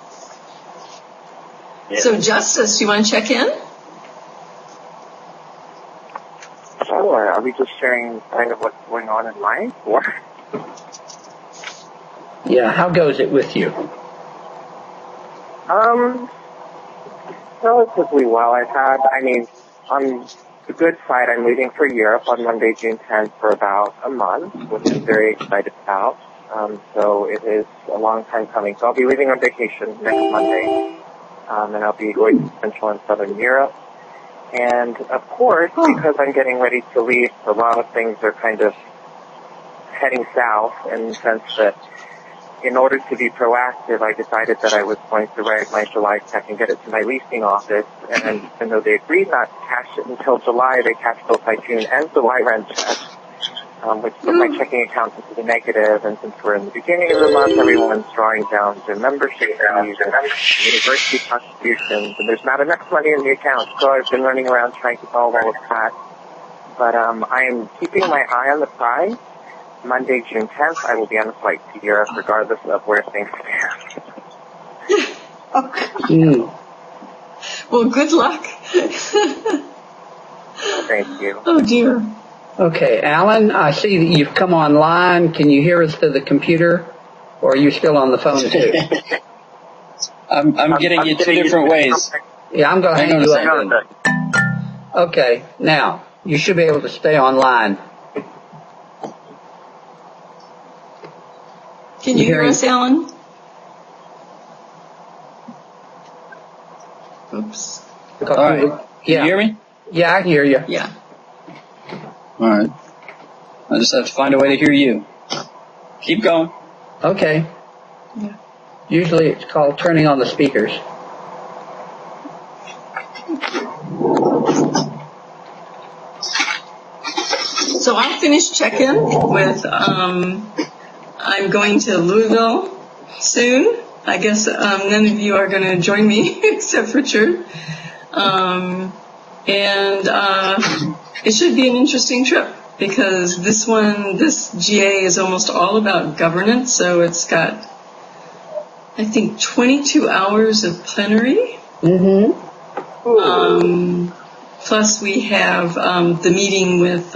Yeah. So, Justice, you want to check in? Sure. Are we just sharing kind of what's going on in life? Or? Yeah, how goes it with you? Relatively well. On the good side, I'm leaving for Europe on Monday, June 10th for about a month, which I'm very excited about. So it is a long time coming. So I'll be leaving on vacation next Monday, and I'll be going to Central and Southern Europe. And of course, because I'm getting ready to leave, a lot of things are kind of heading south in the sense that in order to be proactive, I decided that I was going to write my July check and get it to my leasing office. And even though they agreed not to cash it until July, they cashed both my June and July rent checks, which put my checking account into the negative. And since we're in the beginning of the month, everyone's drawing down their membership fees and university contributions, and there's not enough money in the account. So I've been running around trying to solve all of that. But I am keeping my eye on the prize. Monday, June 10th, I will be on a flight to Europe regardless of where things stand. Well, good luck. Thank you. Oh, dear. Okay, Alan, I see that you've come online. Can you hear us through the computer? Or are you still on the phone, too? I'm getting you two different ways. Yeah, I'm going to hang you up. Okay, now, you should be able to stay online. Can you hear us, Alan? Oops. All right. Can you hear me? Yeah, I can hear you. Yeah. All right. I just have to find a way to hear you. Keep going. Okay. Yeah. Usually it's called turning on the speakers. So I'll finish check-in with, I'm going to Louisville soon. I guess none of you are going to join me except Richard. It should be an interesting trip because this GA is almost all about governance. So it's got, I think, 22 hours of plenary. Mm-hmm. Plus we have the meeting with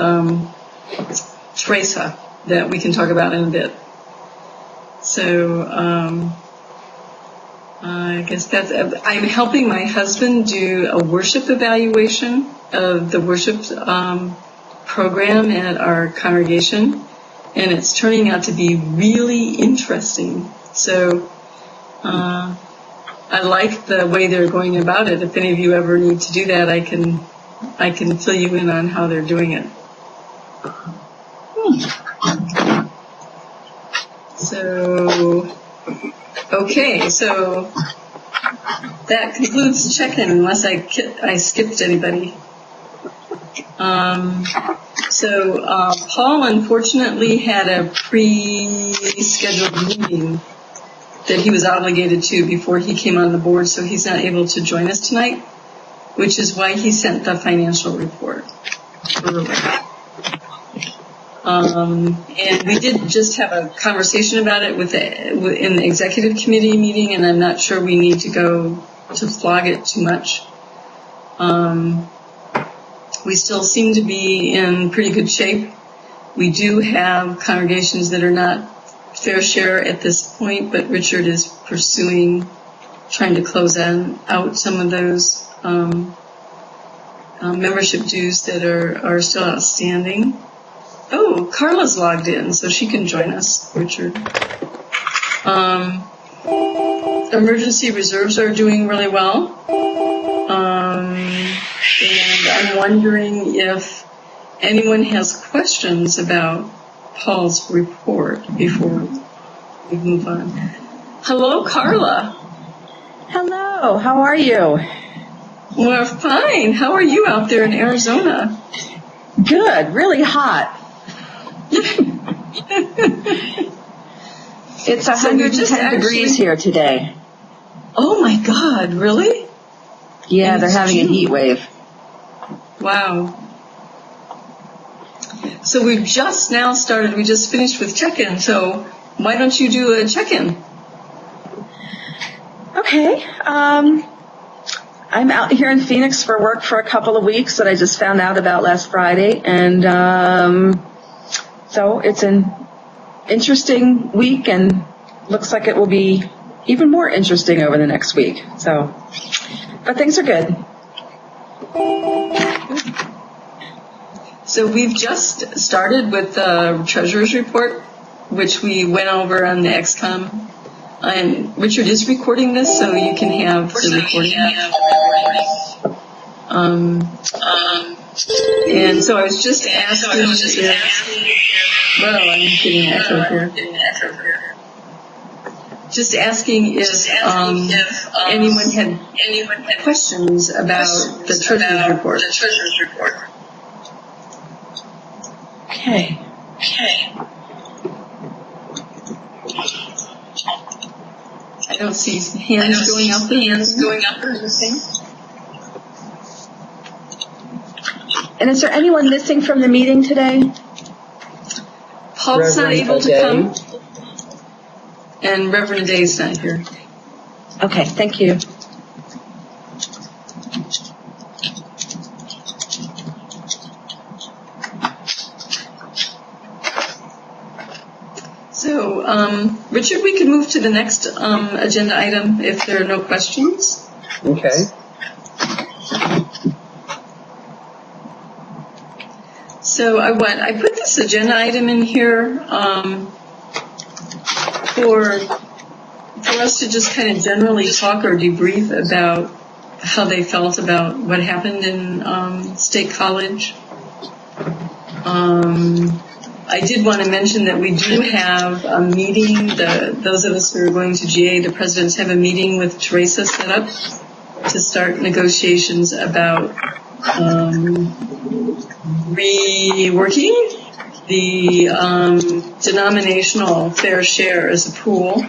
Teresa that we can talk about in a bit. So I guess that's, I'm helping my husband do a worship evaluation of the worship program at our congregation, and it's turning out to be really interesting. So I like the way they're going about it. If any of you ever need to do that, I can fill you in on how they're doing it. So, okay, so that concludes check-in, unless I skipped anybody. Paul unfortunately had a pre-scheduled meeting that he was obligated to before he came on the board, so he's not able to join us tonight, which is why he sent the financial report early. And we did just have a conversation about it in the executive committee meeting, and I'm not sure we need to go to flog it too much. We still seem to be in pretty good shape. We do have congregations that are not fair share at this point, but Richard is pursuing trying to close out some of those membership dues that are still outstanding. Oh, Carla's logged in, so she can join us, Richard. Emergency reserves are doing really well. And I'm wondering if anyone has questions about Paul's report before we move on. Hello, Carla. Hello, how are you? We're fine. How are you out there in Arizona? Good, really hot. It's 110 degrees here today. Oh my God, really? Yeah, they're having a heat wave. Wow. So we've just now started, we just finished with check-in, so why don't you do a check-in? Okay. I'm out here in Phoenix for work for a couple of weeks that I just found out about last Friday, and so it's an interesting week and looks like it will be even more interesting over the next week. So, but things are good. So we've just started with the treasurer's report, which we went over on the XCOM. And Richard is recording this, so you can have the recording. And so I was just asking well, I'm getting an echo here. Just asking if anyone had questions about the treasurer's report. Okay. I don't see hands going up or anything. And is there anyone missing from the meeting today? Paul's not able to come, and Reverend Day's not here. Okay, thank you. So, Richard, we can move to the next agenda item if there are no questions. Okay. So I put this agenda item in here for us to just kind of generally talk or debrief about how they felt about what happened in State College. I did want to mention that we do have a meeting. Those of us who are going to GA, the presidents have a meeting with Teresa set up to start negotiations about reworking the denominational fair share as a pool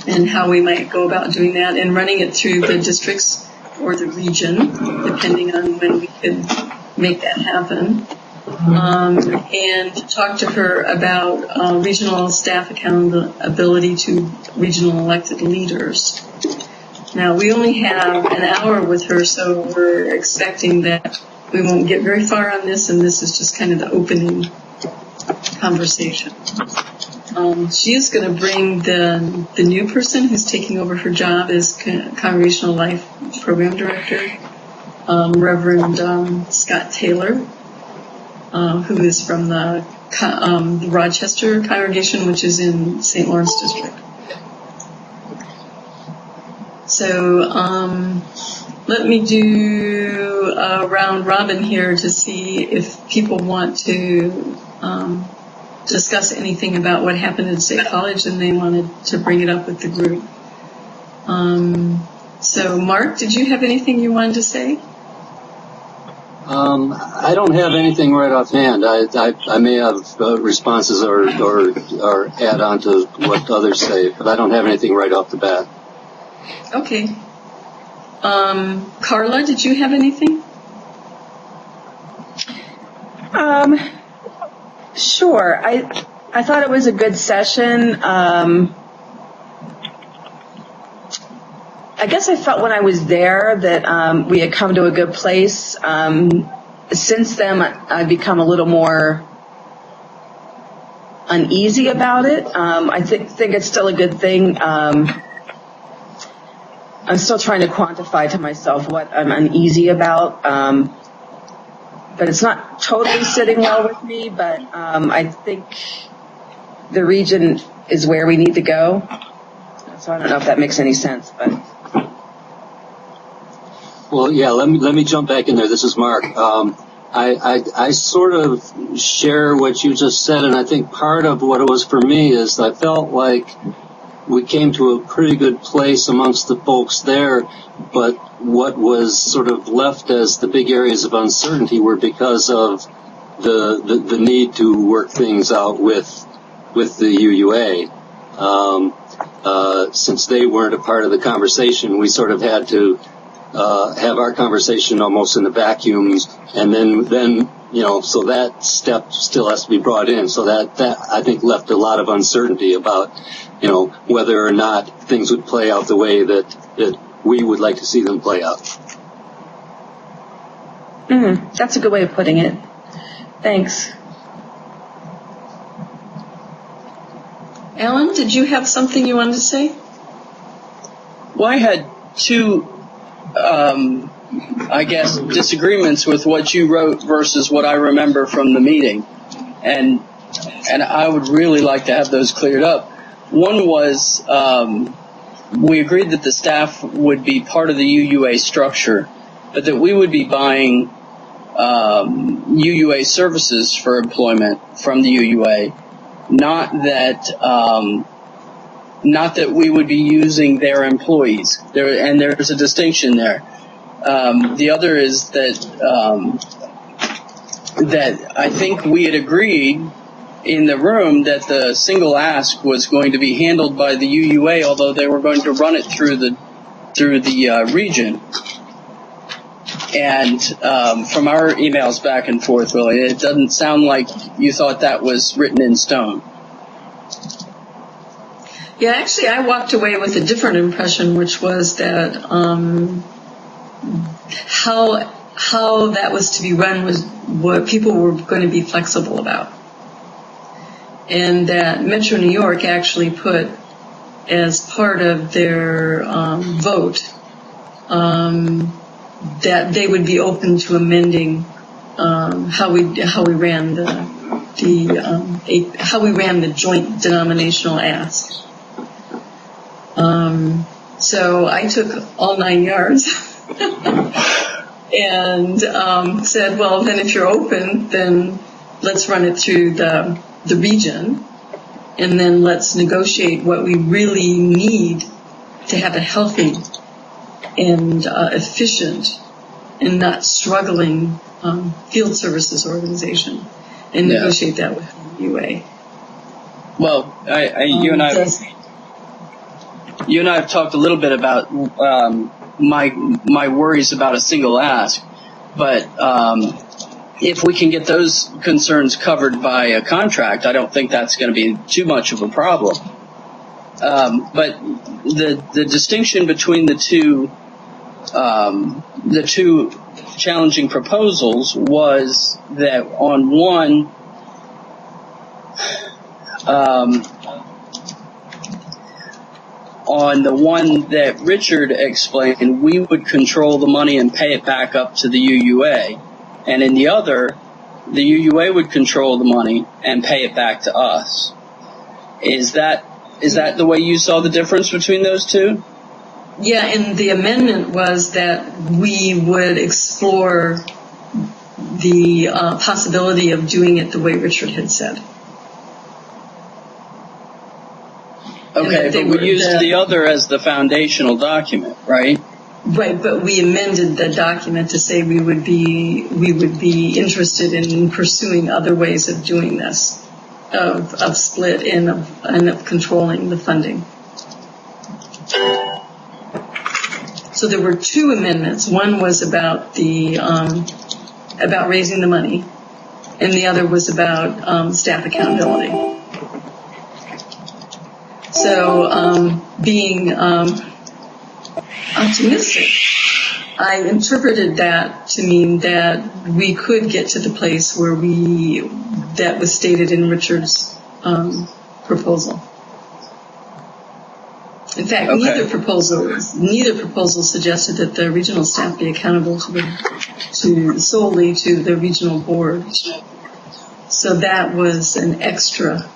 and how we might go about doing that and running it through the districts or the region, depending on when we could make that happen. And talk to her about regional staff accountability to regional elected leaders. Now, we only have an hour with her, so we're expecting that we won't get very far on this, and this is just kind of the opening conversation. She is going to bring the new person who's taking over her job as Congregational Life Program Director, Reverend Scott Taylor, who is from the Rochester congregation, which is in St. Lawrence District. So let me do a round robin here to see if people want to discuss anything about what happened at State College and they wanted to bring it up with the group. So Mark, did you have anything you wanted to say? I don't have anything right offhand. I may have responses or add on to what others say, but I don't have anything right off the bat. Okay. Carla, did you have anything? Sure. I thought it was a good session. I guess I felt when I was there that we had come to a good place. Since then, I've become a little more uneasy about it. I think it's still a good thing. I'm still trying to quantify to myself what I'm uneasy about. But it's not totally sitting well with me, but I think the region is where we need to go. So I don't know if that makes any sense, but. Well, yeah, let me jump back in there. This is Mark. I sort of share what you just said, and I think part of what it was for me is I felt like we came to a pretty good place amongst the folks there, but what was sort of left as the big areas of uncertainty were because of the need to work things out with the UUA. Since they weren't a part of the conversation, we sort of had to have our conversation almost in a vacuum, and then so that step still has to be brought in. So that I think left a lot of uncertainty about whether or not things would play out the way that we would like to see them play out. That's a good way of putting it. Thanks. Alan, did you have something you wanted to say? Well, I had two, disagreements with what you wrote versus what I remember from the meeting. And I would really like to have those cleared up. One was, we agreed that the staff would be part of the UUA structure, but that we would be buying UUA services for employment from the UUA, not that we would be using their employees. There's a distinction there. The other is that I think we had agreed in the room that the single ask was going to be handled by the UUA, although they were going to run it through the region. And from our emails back and forth, Willie, it doesn't sound like you thought that was written in stone. Yeah, actually, I walked away with a different impression, which was that how that was to be run was what people were going to be flexible about. And that Metro New York actually put as part of their vote that they would be open to amending how we ran the joint denominational ask. So I took all 9 yards and said, well, then if you're open, then let's run it through the region, and then let's negotiate what we really need to have a healthy and efficient and not struggling field services organization, and negotiate that with the UA. Well, you and I have talked a little bit about my worries about a single ask, but if we can get those concerns covered by a contract, I don't think that's going to be too much of a problem. But the distinction between the two challenging proposals was that on one, on the one that Richard explained, we would control the money and pay it back up to the UUA. And in the other, the UUA would control the money and pay it back to us. Is that the way you saw the difference between those two? Yeah, and the amendment was that we would explore the possibility of doing it the way Richard had said. Okay, but we used the other as the foundational document, right? Right, but we amended the document to say we would be interested in pursuing other ways of doing this, of split and of controlling the funding. So there were two amendments. One was about about raising the money, and the other was about staff accountability. So being optimistic, I interpreted that to mean that we could get to the place where that was stated in Richard's proposal. In fact, neither proposal suggested that the regional staff be accountable solely to the regional board. So that was an extra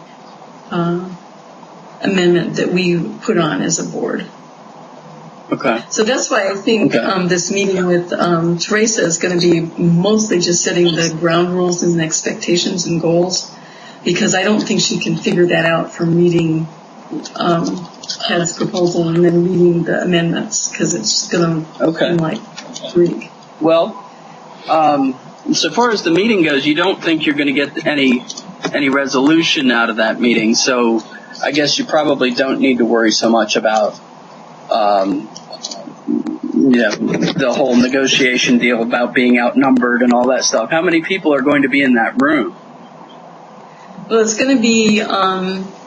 amendment that we put on as a board. Okay. So that's why I think this meeting with Teresa is going to be mostly just setting the ground rules and expectations and goals, because I don't think she can figure that out from reading Ted's proposal and then reading the amendments, because it's going to seem like Greek. Well, so far as the meeting goes, you don't think you're going to get any resolution out of that meeting, so I guess you probably don't need to worry so much about the whole negotiation deal about being outnumbered and all that stuff. How many people are going to be in that room? Well, it's going to be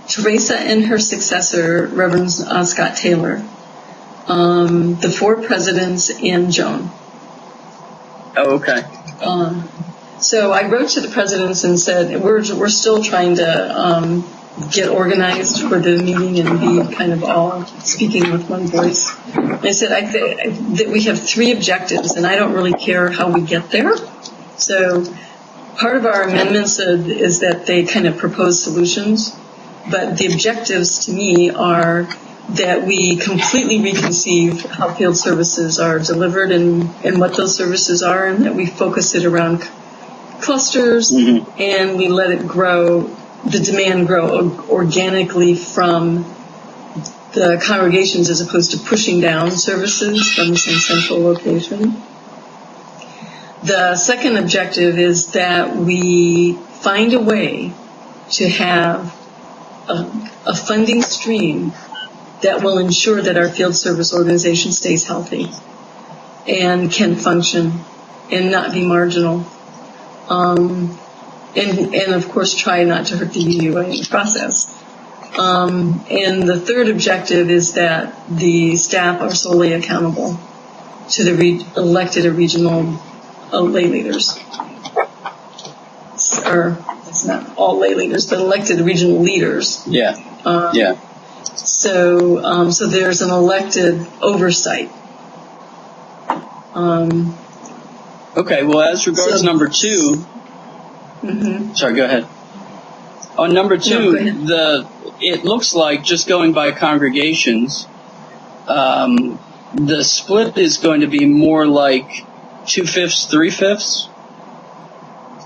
Teresa and her successor, Reverend Scott Taylor, the four presidents, and Joan. Oh, okay. So I wrote to the presidents and said, we're still trying to get organized for the meeting and be kind of all speaking with one voice. And I said that we have three objectives, and I don't really care how we get there. So part of our amendments is that they kind of propose solutions, but the objectives to me are that we completely reconceive how field services are delivered and what those services are, and that we focus it around clusters, and we let it grow, the demand grow organically from the congregations as opposed to pushing down services from some central location. The second objective is that we find a way to have a funding stream that will ensure that our field service organization stays healthy and can function and not be marginal. And of course try not to hurt the UUA in the process. And the third objective is that the staff are solely accountable to the elected or regional lay leaders. Or it's not all lay leaders, but elected regional leaders. Yeah. So there's an elected oversight. Okay, well, as regards number two, sorry, go ahead. On number two, it looks like, just going by congregations, the split is going to be more like 2/5, 3/5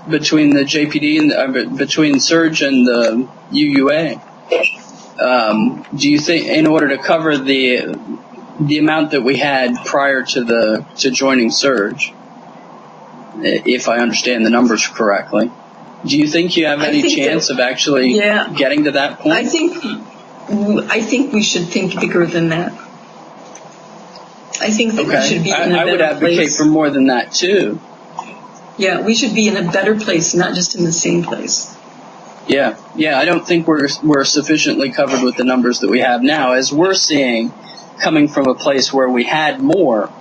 between the JPD and between Surge and the UUA. Do you think, in order to cover the amount that we had prior to joining Surge, if I understand the numbers correctly, do you think you have any chance of actually getting to that point? I think we should think bigger than that. I think that we should be in a better place. I would advocate for more than that too. Yeah, we should be in a better place, not just in the same place. Yeah. I don't think we're sufficiently covered with the numbers that we have now. As we're seeing, coming from a place where we had more,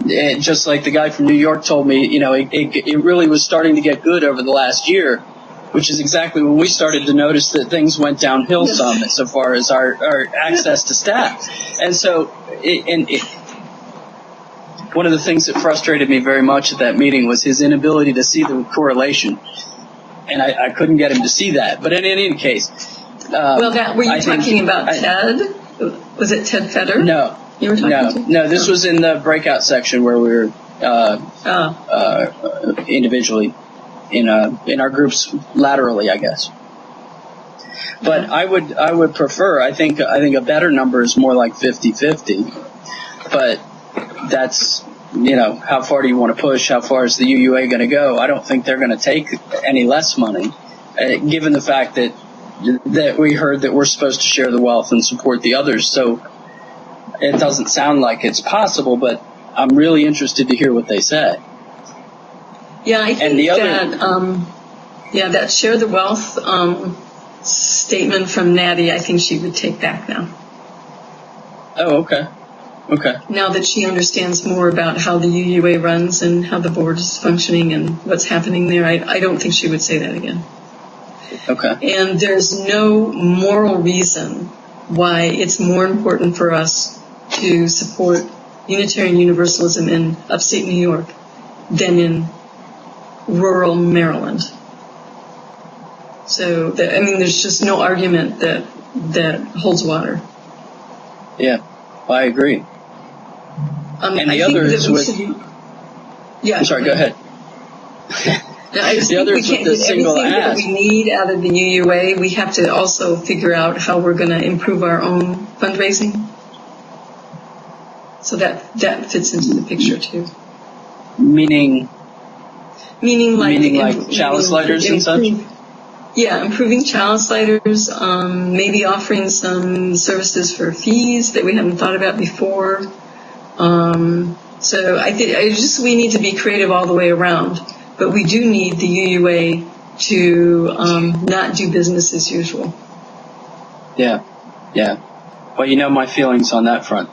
just like the guy from New York told me, it really was starting to get good over the last year, which is exactly when we started to notice that things went downhill some so far as our access to staff. And so, one of the things that frustrated me very much at that meeting was his inability to see the correlation. And I couldn't get him to see that. But in any case. Were you talking about Ted? Was it Ted Fetter? No. You were talking to? No, this was in the breakout section where we were individually in our groups laterally, I guess. But I would prefer, I think a better number is more like 50-50. But that's, how far do you want to push? How far is the UUA going to go? I don't think they're going to take any less money, given the fact that we heard that we're supposed to share the wealth and support the others. So it doesn't sound like it's possible, but I'm really interested to hear what they say. Yeah, I think that share the wealth statement from Natty, I think she would take back now. Oh, okay. Now that she understands more about how the UUA runs and how the board is functioning and what's happening there, I don't think she would say that again. Okay. And there's no moral reason why it's more important for us to support Unitarian Universalism in upstate New York than in rural Maryland. So, there's just no argument that holds water. Yeah, I agree. And the others I'm sorry, go ahead. The others with the single ask. That we need out of the UUA, we have to also figure out how we're going to improve our own fundraising. So that fits into the picture too. Meaning like chalice lighters and such? Yeah, improving chalice lighters, maybe offering some services for fees that we haven't thought about before. So I think we need to be creative all the way around, but we do need the UUA to not do business as usual. Yeah. Well, my feelings on that front.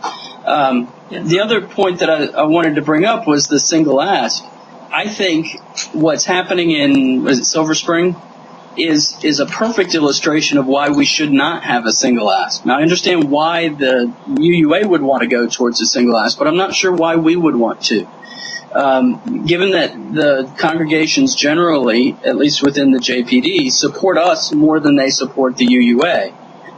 The other point that I wanted to bring up was the single ask. I think what's happening in Silver Spring is a perfect illustration of why we should not have a single ask. Now, I understand why the UUA would want to go towards a single ask, but I'm not sure why we would want to. Given that the congregations generally, at least within the JPD, support us more than they support the UUA,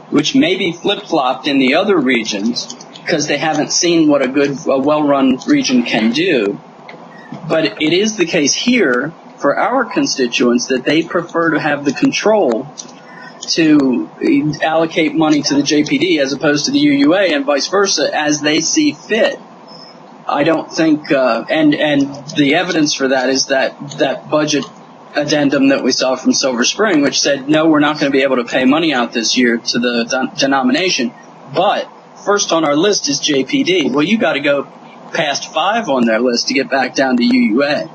which may be flip-flopped in the other regions because they haven't seen what a well-run region can do. But it is the case here for our constituents that they prefer to have the control to allocate money to the JPD as opposed to the UUA and vice versa as they see fit. I don't think, and the evidence for that is that budget addendum that we saw from Silver Spring, which said, no, we're not going to be able to pay money out this year to the denomination, but first on our list is JPD. Well, you got to go past 5 on their list to get back down to UUA.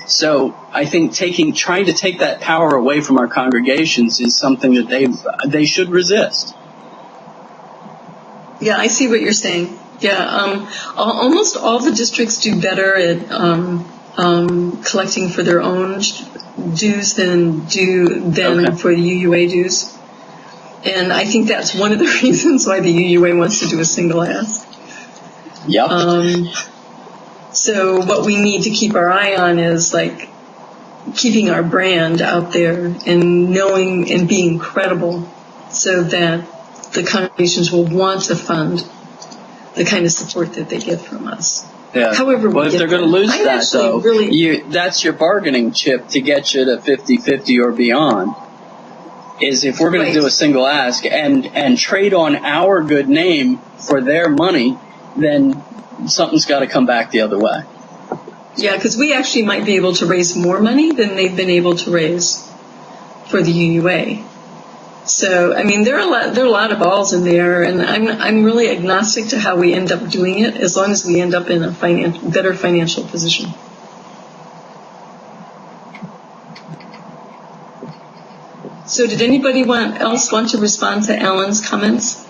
So I think trying to take that power away from our congregations is something that they should resist. Yeah, I see what you're saying. Yeah, almost all the districts do better at collecting for their own dues than for the UUA dues. And I think that's one of the reasons why the UUA wants to do a single ask. Yep. So what we need to keep our eye on is like keeping our brand out there and knowing and being credible so that the congregations will want to fund the kind of support that they get from us. Yeah. However, if they're going to lose that, though, that's your bargaining chip to get you to 50-50 or beyond. Is if we're going to do a single ask and trade on our good name for their money, then something's got to come back the other way. Yeah, because we actually might be able to raise more money than they've been able to raise for the UUA. So, I mean, there are a lot of balls in there, and I'm really agnostic to how we end up doing it, as long as we end up in a better financial position. So did anybody else want to respond to Alan's comments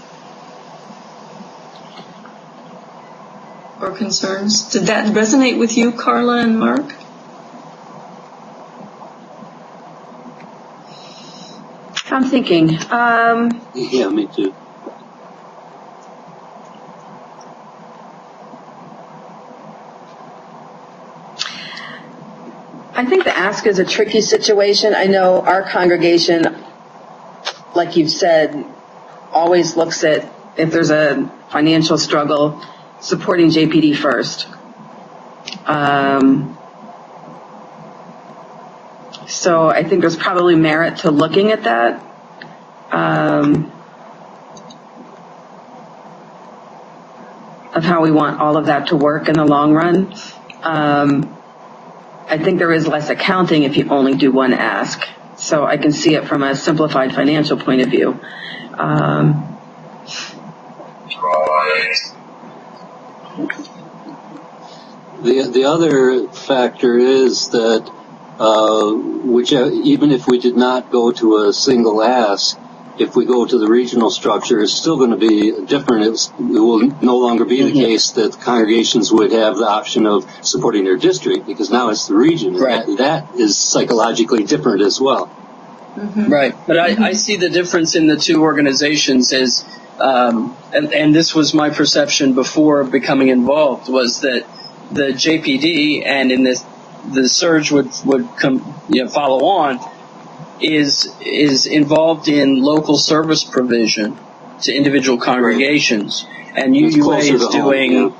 or concerns? Did that resonate with you, Carla and Mark? I'm thinking. Yeah, me too. I think the ask is a tricky situation. I know our congregation, like you've said, always looks at, if there's a financial struggle, supporting JPD first. So I think there's probably merit to looking at that. Of how we want all of that to work in the long run. I think there is less accounting if you only do one ask. So I can see it from a simplified financial point of view. The other factor is that even if we did not go to a single ask, if we go to the regional structure, it's still going to be different. It will no longer be the case that congregations would have the option of supporting their district, because now it's the region. Right. That is psychologically different as well. Mm-hmm. Right. But I see the difference in the two organizations as, and this was my perception before becoming involved, was that the JPD, and in this, the surge would come, follow on, is involved in local service provision to individual congregations, and UUA is doing,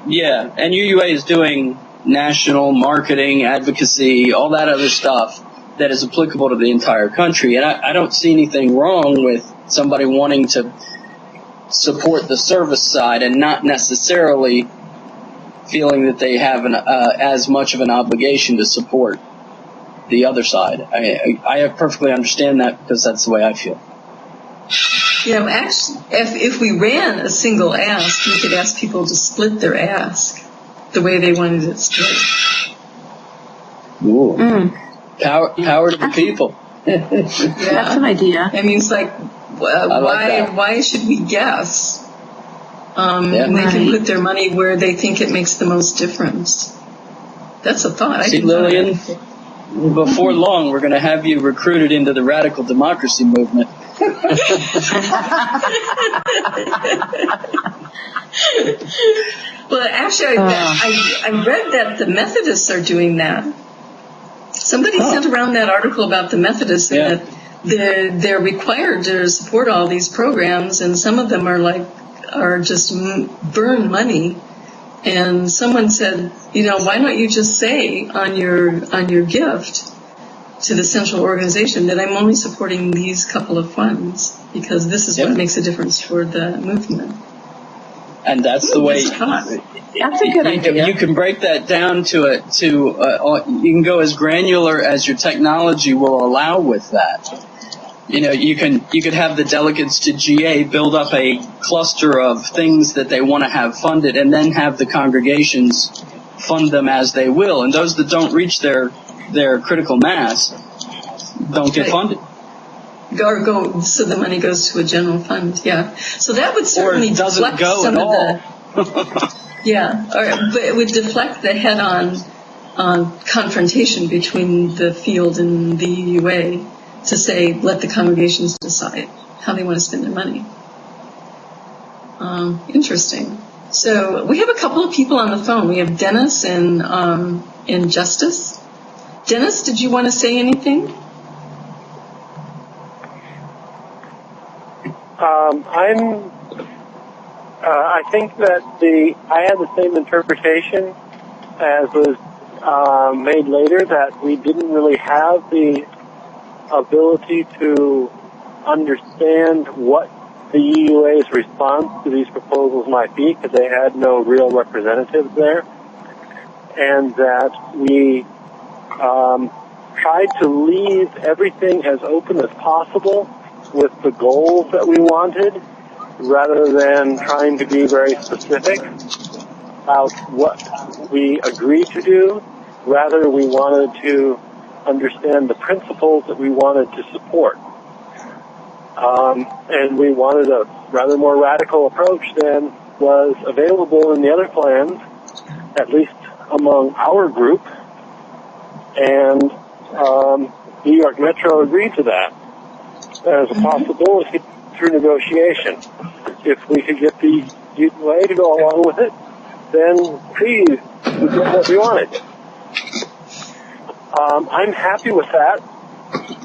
and UUA is doing national marketing, advocacy, all that other stuff that is applicable to the entire country. And I don't see anything wrong with somebody wanting to support the service side and not necessarily feeling that they have as much of an obligation to support the other side. I perfectly understand that, because that's the way I feel. Actually, if we ran a single ask, we could ask people to split their ask the way they wanted it split. Ooh. Power to the people. That's an idea. I mean, it's like, why should we guess? And they can put their money where they think it makes the most difference. That's a thought. See, Lillian, before long, we're going to have you recruited into the radical democracy movement. Well, actually, I read that the Methodists are doing that. Somebody sent around that article about the Methodists, and that they're required to support all these programs, and some of them are just burn money. And someone said, why don't you just say on your gift to the central organization that I'm only supporting these couple of funds, because this is what makes a difference for the movement. And that's the way. That's a good idea. You can break that down you can go as granular as your technology will allow with that. You could have the delegates to GA build up a cluster of things that they want to have funded, and then have the congregations fund them as they will. And those that don't reach their critical mass don't get funded. So the money goes to a general fund. Yeah. So that would certainly deflect some of the. But it would deflect the head-on confrontation between the field and the UUA, to say, let the congregations decide how they want to spend their money. Interesting. So we have a couple of people on the phone. We have Dennis and Justice. Dennis, did you want to say anything? I think that I had the same interpretation as was made later, that we didn't really have the ability to understand what the EUA's response to these proposals might be, because they had no real representatives there, and that we tried to leave everything as open as possible with the goals that we wanted, rather than trying to be very specific about what we agreed to do. Rather, we wanted to understand the principles that we wanted to support. And we wanted a rather more radical approach than was available in the other plans, at least among our group. And New York Metro agreed to that as a possibility through negotiation. If we could get the UUA to go along with it, then please, we get what we wanted. I'm happy with that.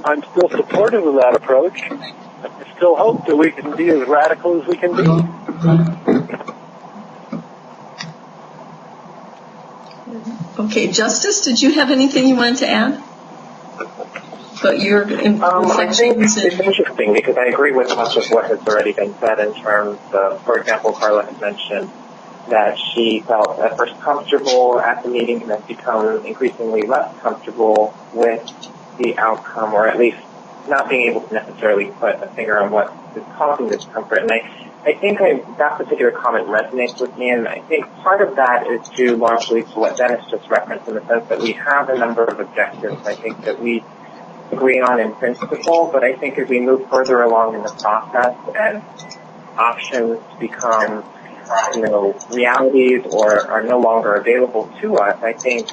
I'm still supportive of that approach. I still hope that we can be as radical as we can be. Okay, Justice, did you have anything you wanted to add? But your I think reflections it's interesting because I agree with much of what has already been said in terms of, for example, Carla had mentioned that she felt at first comfortable at the meeting and has become increasingly less comfortable with the outcome, or at least not being able to necessarily put a finger on what is causing this discomfort. And I think that particular comment resonates with me, and I think part of that is due largely to what Dennis just referenced in the sense that we have a number of objectives I think that we agree on in principle, but I think as we move further along in the process and options become realities or are no longer available to us, I think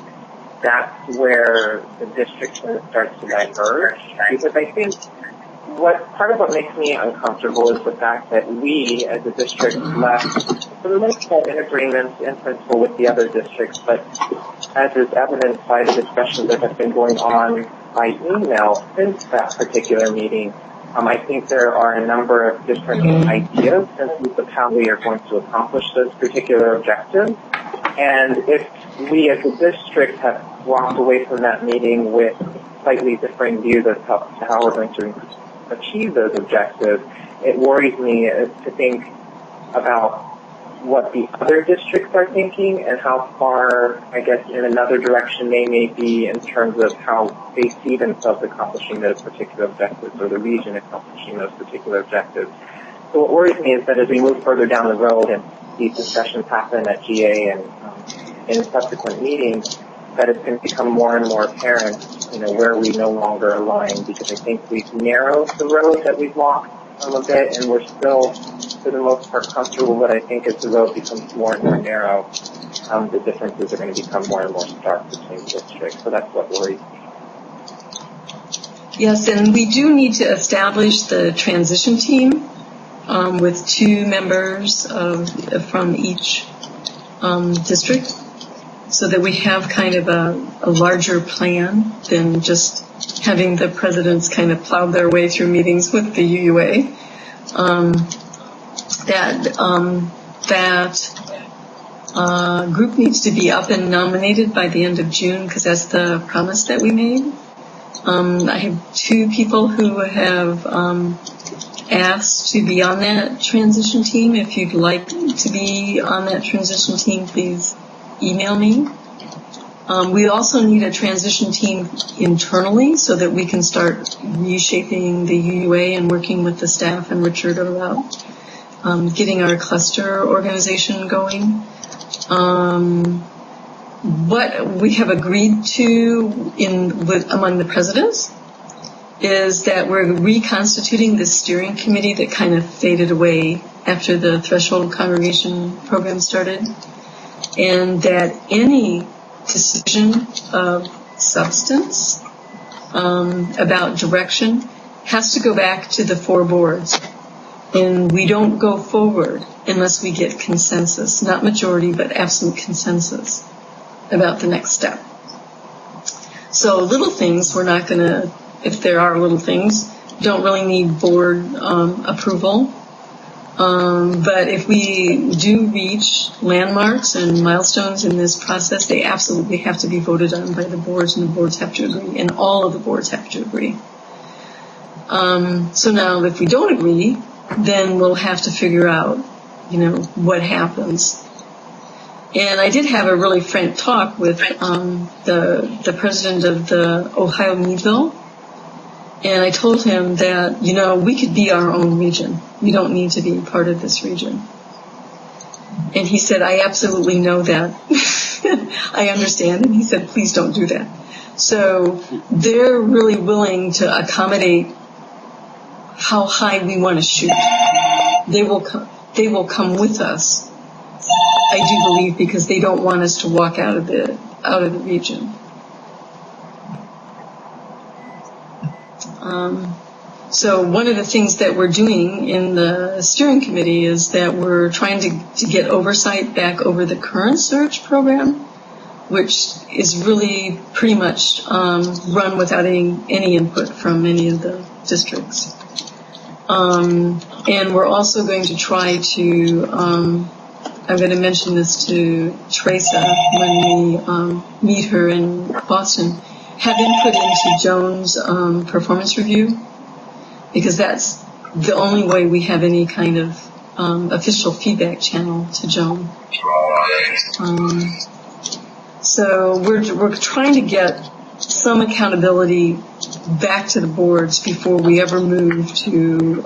that's where the district starts to diverge. Because I think part of what makes me uncomfortable is the fact that we, as a district, left for the most part in agreement in principle with the other districts, but as is evidenced by the discussions that have been going on by email since that particular meeting, I think there are a number of different ideas in terms of how we are going to accomplish those particular objectives. And if we as a district have walked away from that meeting with slightly differing views as to how we're going to achieve those objectives, it worries me to think about what the other districts are thinking and how far, I guess, in another direction they may be in terms of how they see themselves accomplishing those particular objectives or the region accomplishing those particular objectives. So what worries me is that as we move further down the road and these discussions happen at GA and in subsequent meetings, that it's going to become more and more apparent, where we no longer align, because I think we've narrowed the road that we've walked a bit, and we're still, for the most part, comfortable, but I think as the road becomes more and more narrow, the differences are going to become more and more stark between districts. So that's what worries me. Yes, and we do need to establish the transition team with 2 members from each district, so that we have kind of a larger plan than just having the presidents kind of plow their way through meetings with the UUA. That group needs to be up and nominated by the end of June, because that's the promise that we made. I have 2 people who have asked to be on that transition team. If you'd like to be on that transition team, please email me. We also need a transition team internally so that we can start reshaping the UUA and working with the staff and Richard about getting our cluster organization going. What we have agreed to among the presidents is that we're reconstituting the steering committee that kind of faded away after the threshold congregation program started, and that any decision of substance about direction has to go back to the 4 boards, and we don't go forward unless we get consensus, not majority, but absolute consensus about the next step. So little things, we're not going to, if there are little things, don't really need board approval. But if we do reach landmarks and milestones in this process, they absolutely have to be voted on by the boards, and the boards have to agree, and all of the boards have to agree. So now if we don't agree, then we'll have to figure out, what happens. And I did have a really frank talk with the president of the Ohio Meadville, and I told him that, we could be our own region. We don't need to be part of this region. And he said, I absolutely know that. I understand. And he said, please don't do that. So they're really willing to accommodate how high we want to shoot. They will come with us, I do believe, because they don't want us to walk out of the region. So one of the things that we're doing in the steering committee is that we're trying to get oversight back over the current search program, which is really pretty much run without any input from any of the districts. And we're also going to try to, I'm going to mention this to Teresa when we meet her in Boston, have input into Joan's performance review, because that's the only way we have any kind of official feedback channel to Joan. So we're trying to get some accountability back to the boards before we ever move to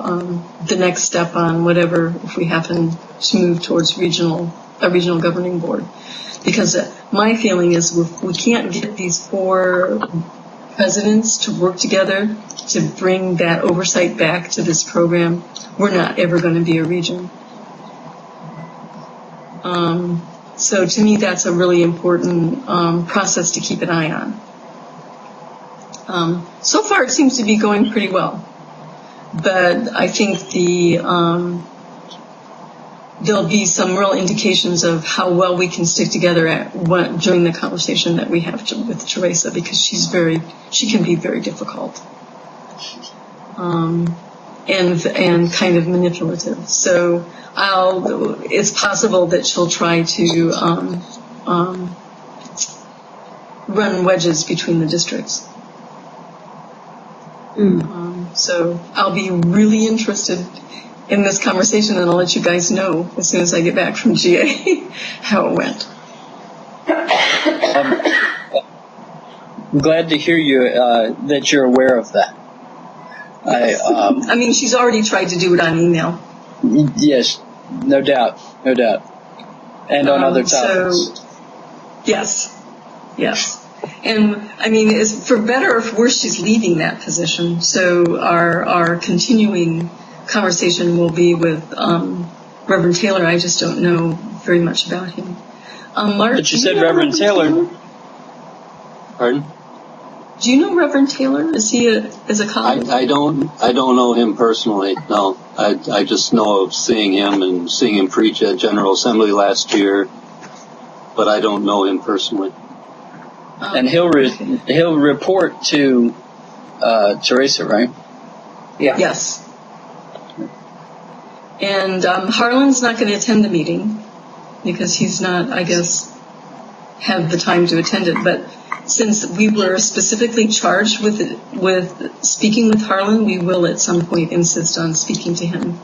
the next step on whatever, if we happen to move towards a regional governing board. Because my feeling is if we can't get these 4 presidents to work together to bring that oversight back to this program, we're not ever going to be a region. So to me, that's a really important process to keep an eye on. So far, it seems to be going pretty well, but I think there'll be some real indications of how well we can stick together during the conversation that we have with Teresa, because she can be very difficult and kind of manipulative. So it's possible that she'll try to run wedges between the districts. So I'll be really interested in this conversation, and I'll let you guys know as soon as I get back from GA how it went. I'm glad to hear that you're aware of that. I mean, she's already tried to do it on email. Yes, no doubt, and on other topics. So, yes. And I mean, it's for better or for worse, she's leaving that position. So our continuing conversation will be with Reverend Taylor. I just don't know very much about him. Mark, but you said Reverend Taylor. Pardon? Do you know Reverend Taylor? Is he a colleague? I don't know him personally. No, I just know of seeing him preach at General Assembly last year, but I don't know him personally. And he'll report to Teresa, right? Yeah. Yes. And Harlan's not going to attend the meeting because he's not, I guess, have the time to attend it. But since we were specifically charged with speaking with Harlan, we will at some point insist on speaking to him.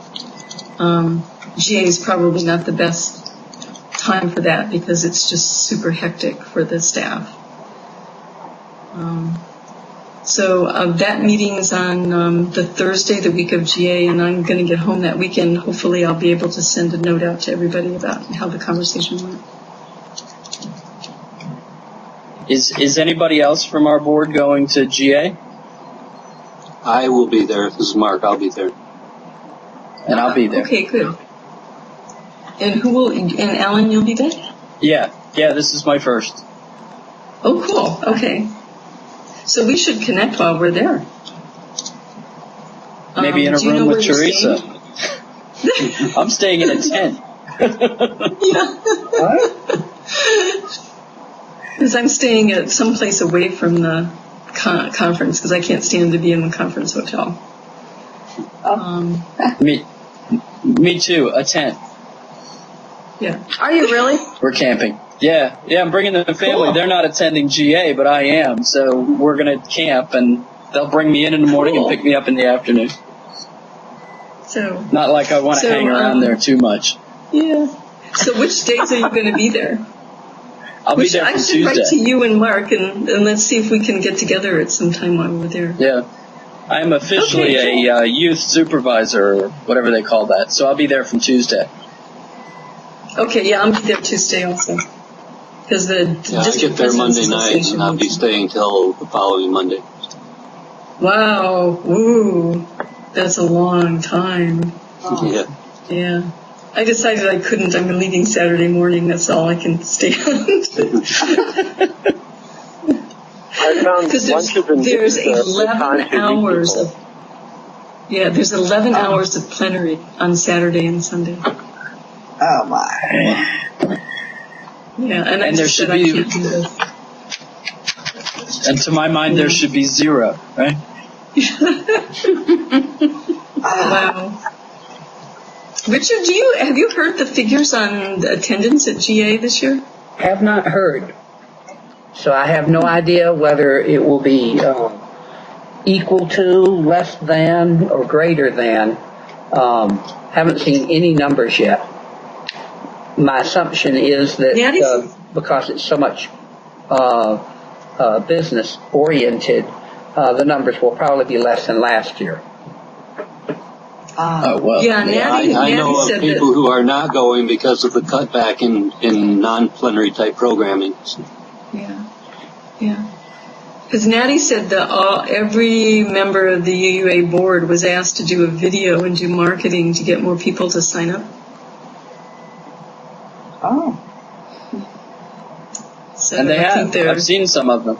GA is probably not the best time for that because it's just super hectic for the staff. So that meeting is on the Thursday, the week of GA, and I'm going to get home that weekend. Hopefully I'll be able to send a note out to everybody about how the conversation went. Is anybody else from our board going to GA? I will be there. This is Mark. I'll be there. And I'll be there. Okay, good. And and Alan, you'll be there? Yeah, this is my first. Oh, cool. Okay. So we should connect while we're there. Maybe in a room with Teresa. I'm staying in a tent. Because I'm staying at some place away from the conference because I can't stand to be in the conference hotel. Me too, a tent. Yeah. Are you really? We're camping. Yeah, I'm bringing the family. Cool. They're not attending GA, but I am. So we're going to camp, and they'll bring me in the morning and pick me up in the afternoon. So not like I want to hang around there too much. Yeah. So which days are you going to be there? I'll be there for Tuesday. I should write to you and Mark, and let's see if we can get together at some time while we're there. Yeah. I'm officially a youth supervisor, or whatever they call that. So I'll be there from Tuesday. Okay, yeah, I'll be there Tuesday also. Because I get there Monday night, and I'll be staying till the following Monday. Wow. Ooh. That's a long time. Yeah. Yeah. I decided I couldn't. I'm leaving Saturday morning. That's all I can stand. I found Because lunches and there's dinners are 11 time to meet hours people. of, yeah, there's 11 hours of plenary on Saturday and Sunday. Oh my. Yeah, and I And there just should said I be- can't do this. And to my mind, there should be 0, right? Wow. Richard, have you heard the figures on the attendance at GA this year? Have not heard. So I have no idea whether it will be equal to, less than, or greater than. Haven't seen any numbers yet. My assumption is that because it's so much business oriented, the numbers will probably be less than last year. Oh, well. Yeah, I know of said people who are not going because of the cutback in non-plenary type programming. Yeah. Because Natty said that every member of the UUA board was asked to do a video and do marketing to get more people to sign up. Oh. So And they I have. think they're- I've seen some of them.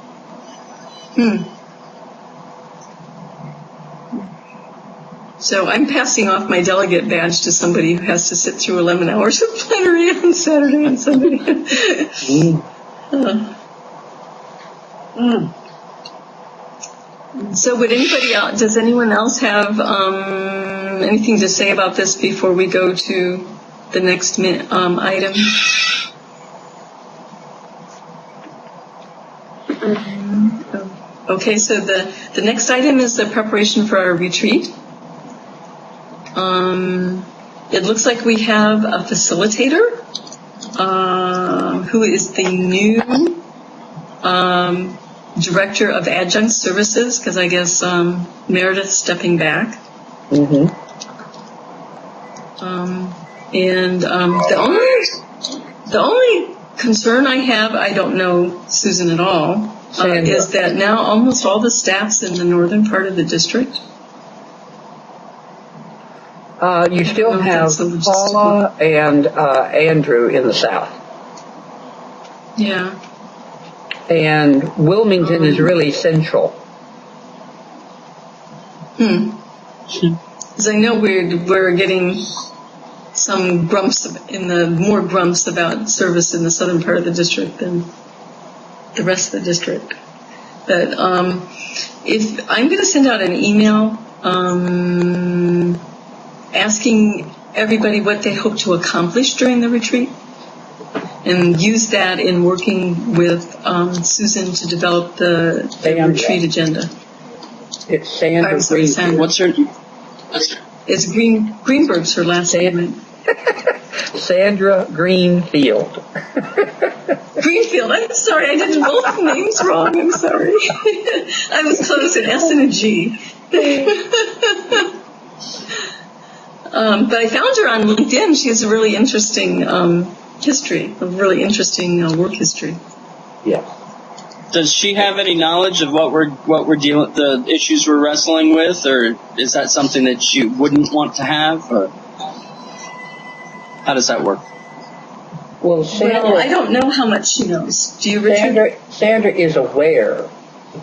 So I'm passing off my delegate badge to somebody who has to sit through 11 hours of plenary on Saturday and Sunday. So would anybody else, does anyone else have anything to say about this before we go to the next item? Okay, so the next item is the preparation for our retreat. It looks like we have a facilitator who is the new director of adjunct services, because I guess Meredith's stepping back. Mm-hmm. And the only concern I have, I don't know Susan at all, is that now almost all the staff's in the northern part of the district. You still have Paula and Andrew in the south. Yeah. And Wilmington is really central. Because I know we're getting some more grumps about service in the southern part of the district than the rest of the district. But if I'm going to send out an email asking everybody what they hope to accomplish during the retreat, and use that in working with Susan to develop the retreat agenda. It's Sandra. I'm sorry, Sandra. What's her? It's Greenberg's her last name. Sandra Greenfield. Greenfield. I'm sorry, I did both names wrong. I'm sorry. I was close, an S and a G. But I found her on LinkedIn. She has a really interesting history, a really interesting work history. Yeah. Does she have any knowledge of what we're dealing, the issues we're wrestling with, or is that something that you wouldn't want to have, or how does that work? Well, Sandra, I don't know how much she knows. Do you, Richard? Sandra is aware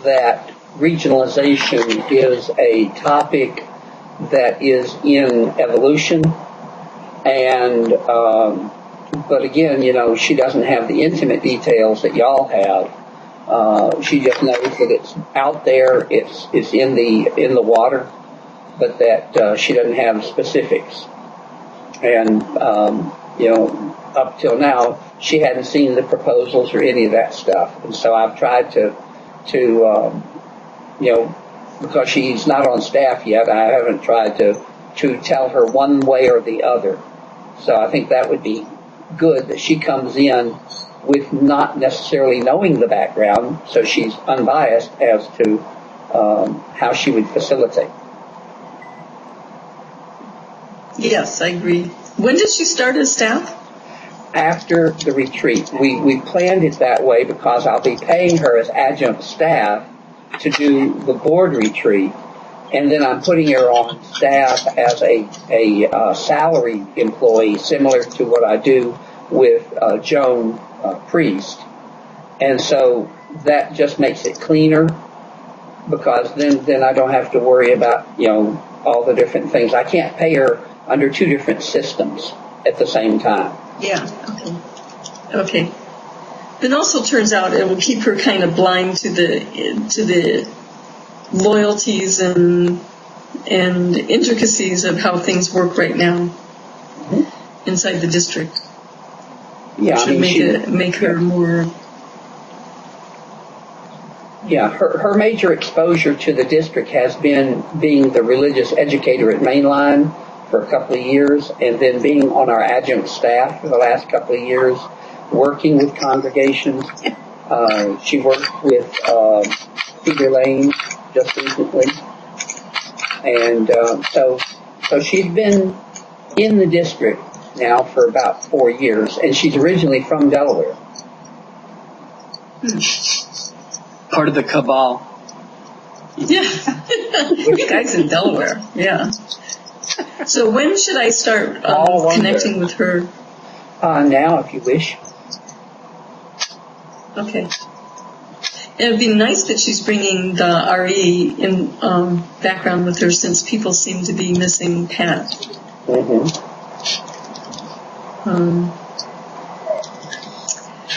that regionalization is a topic that is in evolution, and but again, she doesn't have the intimate details that y'all have. She just knows that it's out there, it's in the water, but that she doesn't have specifics. And up till now, she hadn't seen the proposals or any of that stuff. And so I've tried to because she's not on staff yet, I haven't tried to tell her one way or the other. So I think that would be good that she comes in with not necessarily knowing the background, so she's unbiased as to how she would facilitate. Yes, I agree. When did she start as staff? After the retreat. We planned it that way because I'll be paying her as adjunct staff to do the board retreat, and then I'm putting her on staff as a salaried employee, similar to what I do with Joan Priest. And so that just makes it cleaner, because then I don't have to worry about, all the different things. I can't pay her under two different systems at the same time. Yeah, okay. It also turns out it will keep her kind of blind to the loyalties and intricacies of how things work right now inside the district. Yeah, should make her more. Yeah, her major exposure to the district has been being the religious educator at Mainline for a couple of years, and then being on our adjunct staff for the last couple of years, working with congregations. She worked with Cedar Lane just recently, and so she's been in the district now for about 4 years, and she's originally from Delaware. Part of the cabal. Yeah. You guys in Delaware. Yeah. So when should I start connecting with her? Now, if you wish. Okay. It would be nice that she's bringing the RE in background with her, since people seem to be missing Pat.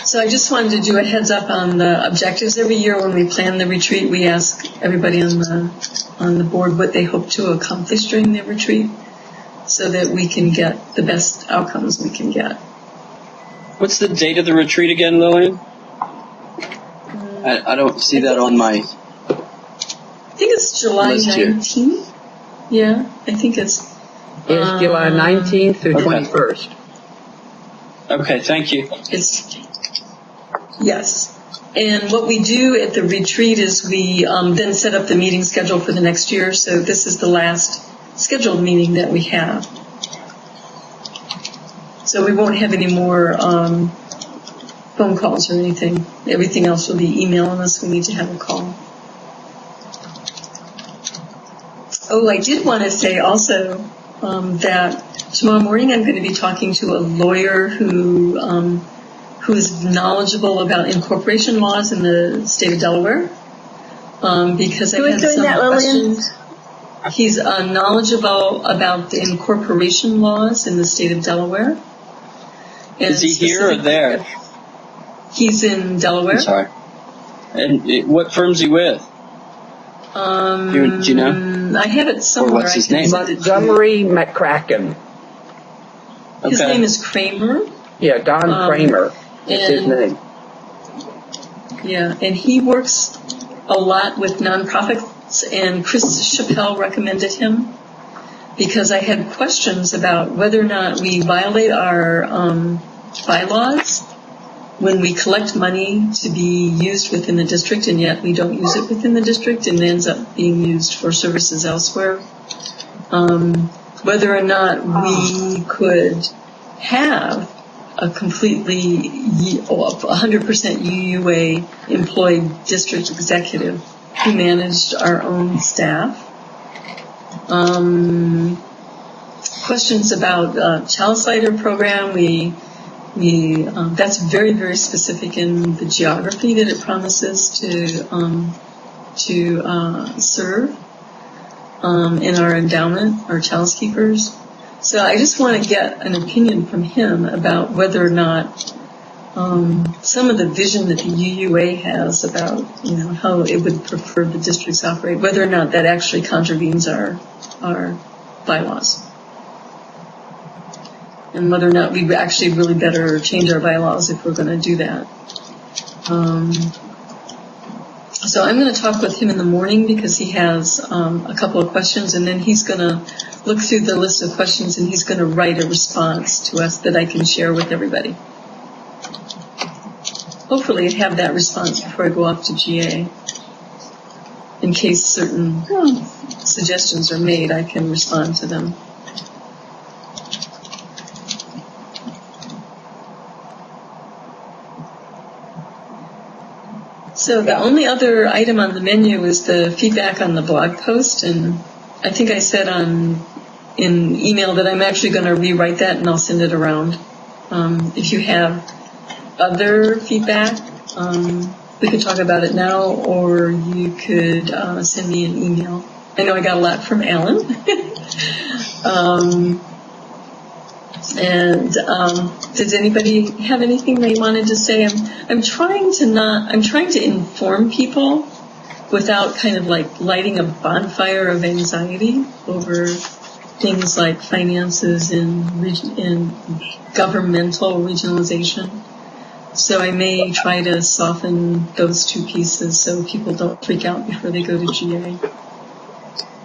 So I just wanted to do a heads up on the objectives. Every year when we plan the retreat, we ask everybody on the board what they hope to accomplish during the retreat, so that we can get the best outcomes we can get. What's the date of the retreat again, Lillian? I don't see that on my. I think it's July 19th. Yeah, I think it's July 19th through 21st. Okay, thank you. Yes. And what we do at the retreat is we then set up the meeting schedule for the next year. So this is the last scheduled meeting that we have. So we won't have any more phone calls or anything. Everything else will be email unless we need to have a call. Oh, I did want to say also that tomorrow morning I'm going to be talking to a lawyer who is knowledgeable about incorporation laws in the state of Delaware. Because I had some questions. He's knowledgeable about the incorporation laws in the state of Delaware. And is he here or there? He's in Delaware. I'm sorry. And what firm's he with? Do you know? I have it somewhere. Or what's his name? Montgomery McCracken. His name is Kramer. Yeah, Don Kramer is his name. Yeah, and he works a lot with nonprofits, and Chris Chappelle recommended him because I had questions about whether or not we violate our bylaws when we collect money to be used within the district, and yet we don't use it within the district, and it ends up being used for services elsewhere. Whether or not we could have a completely 100% UUA employed district executive who managed our own staff. Questions about child slider program. That's very, very specific in the geography that it promises to serve in our endowment, our child's keepers. So I just want to get an opinion from him about whether or not some of the vision that the UUA has about how it would prefer the districts operate, whether or not that actually contravenes our bylaws. And whether or not we actually really better change our bylaws if we're going to do that. So I'm going to talk with him in the morning because he has a couple of questions, and then he's going to look through the list of questions and he's going to write a response to us that I can share with everybody. Hopefully I have that response before I go off to GA. In case certain suggestions are made, I can respond to them. So the only other item on the menu is the feedback on the blog post, and I think I said in email that I'm actually going to rewrite that and I'll send it around. If you have other feedback, we could talk about it now, or you could send me an email. I know I got a lot from Alan. Does anybody have anything they wanted to say? I'm trying to inform people without kind of like lighting a bonfire of anxiety over things like finances and governmental regionalization. So I may try to soften those two pieces so people don't freak out before they go to GA.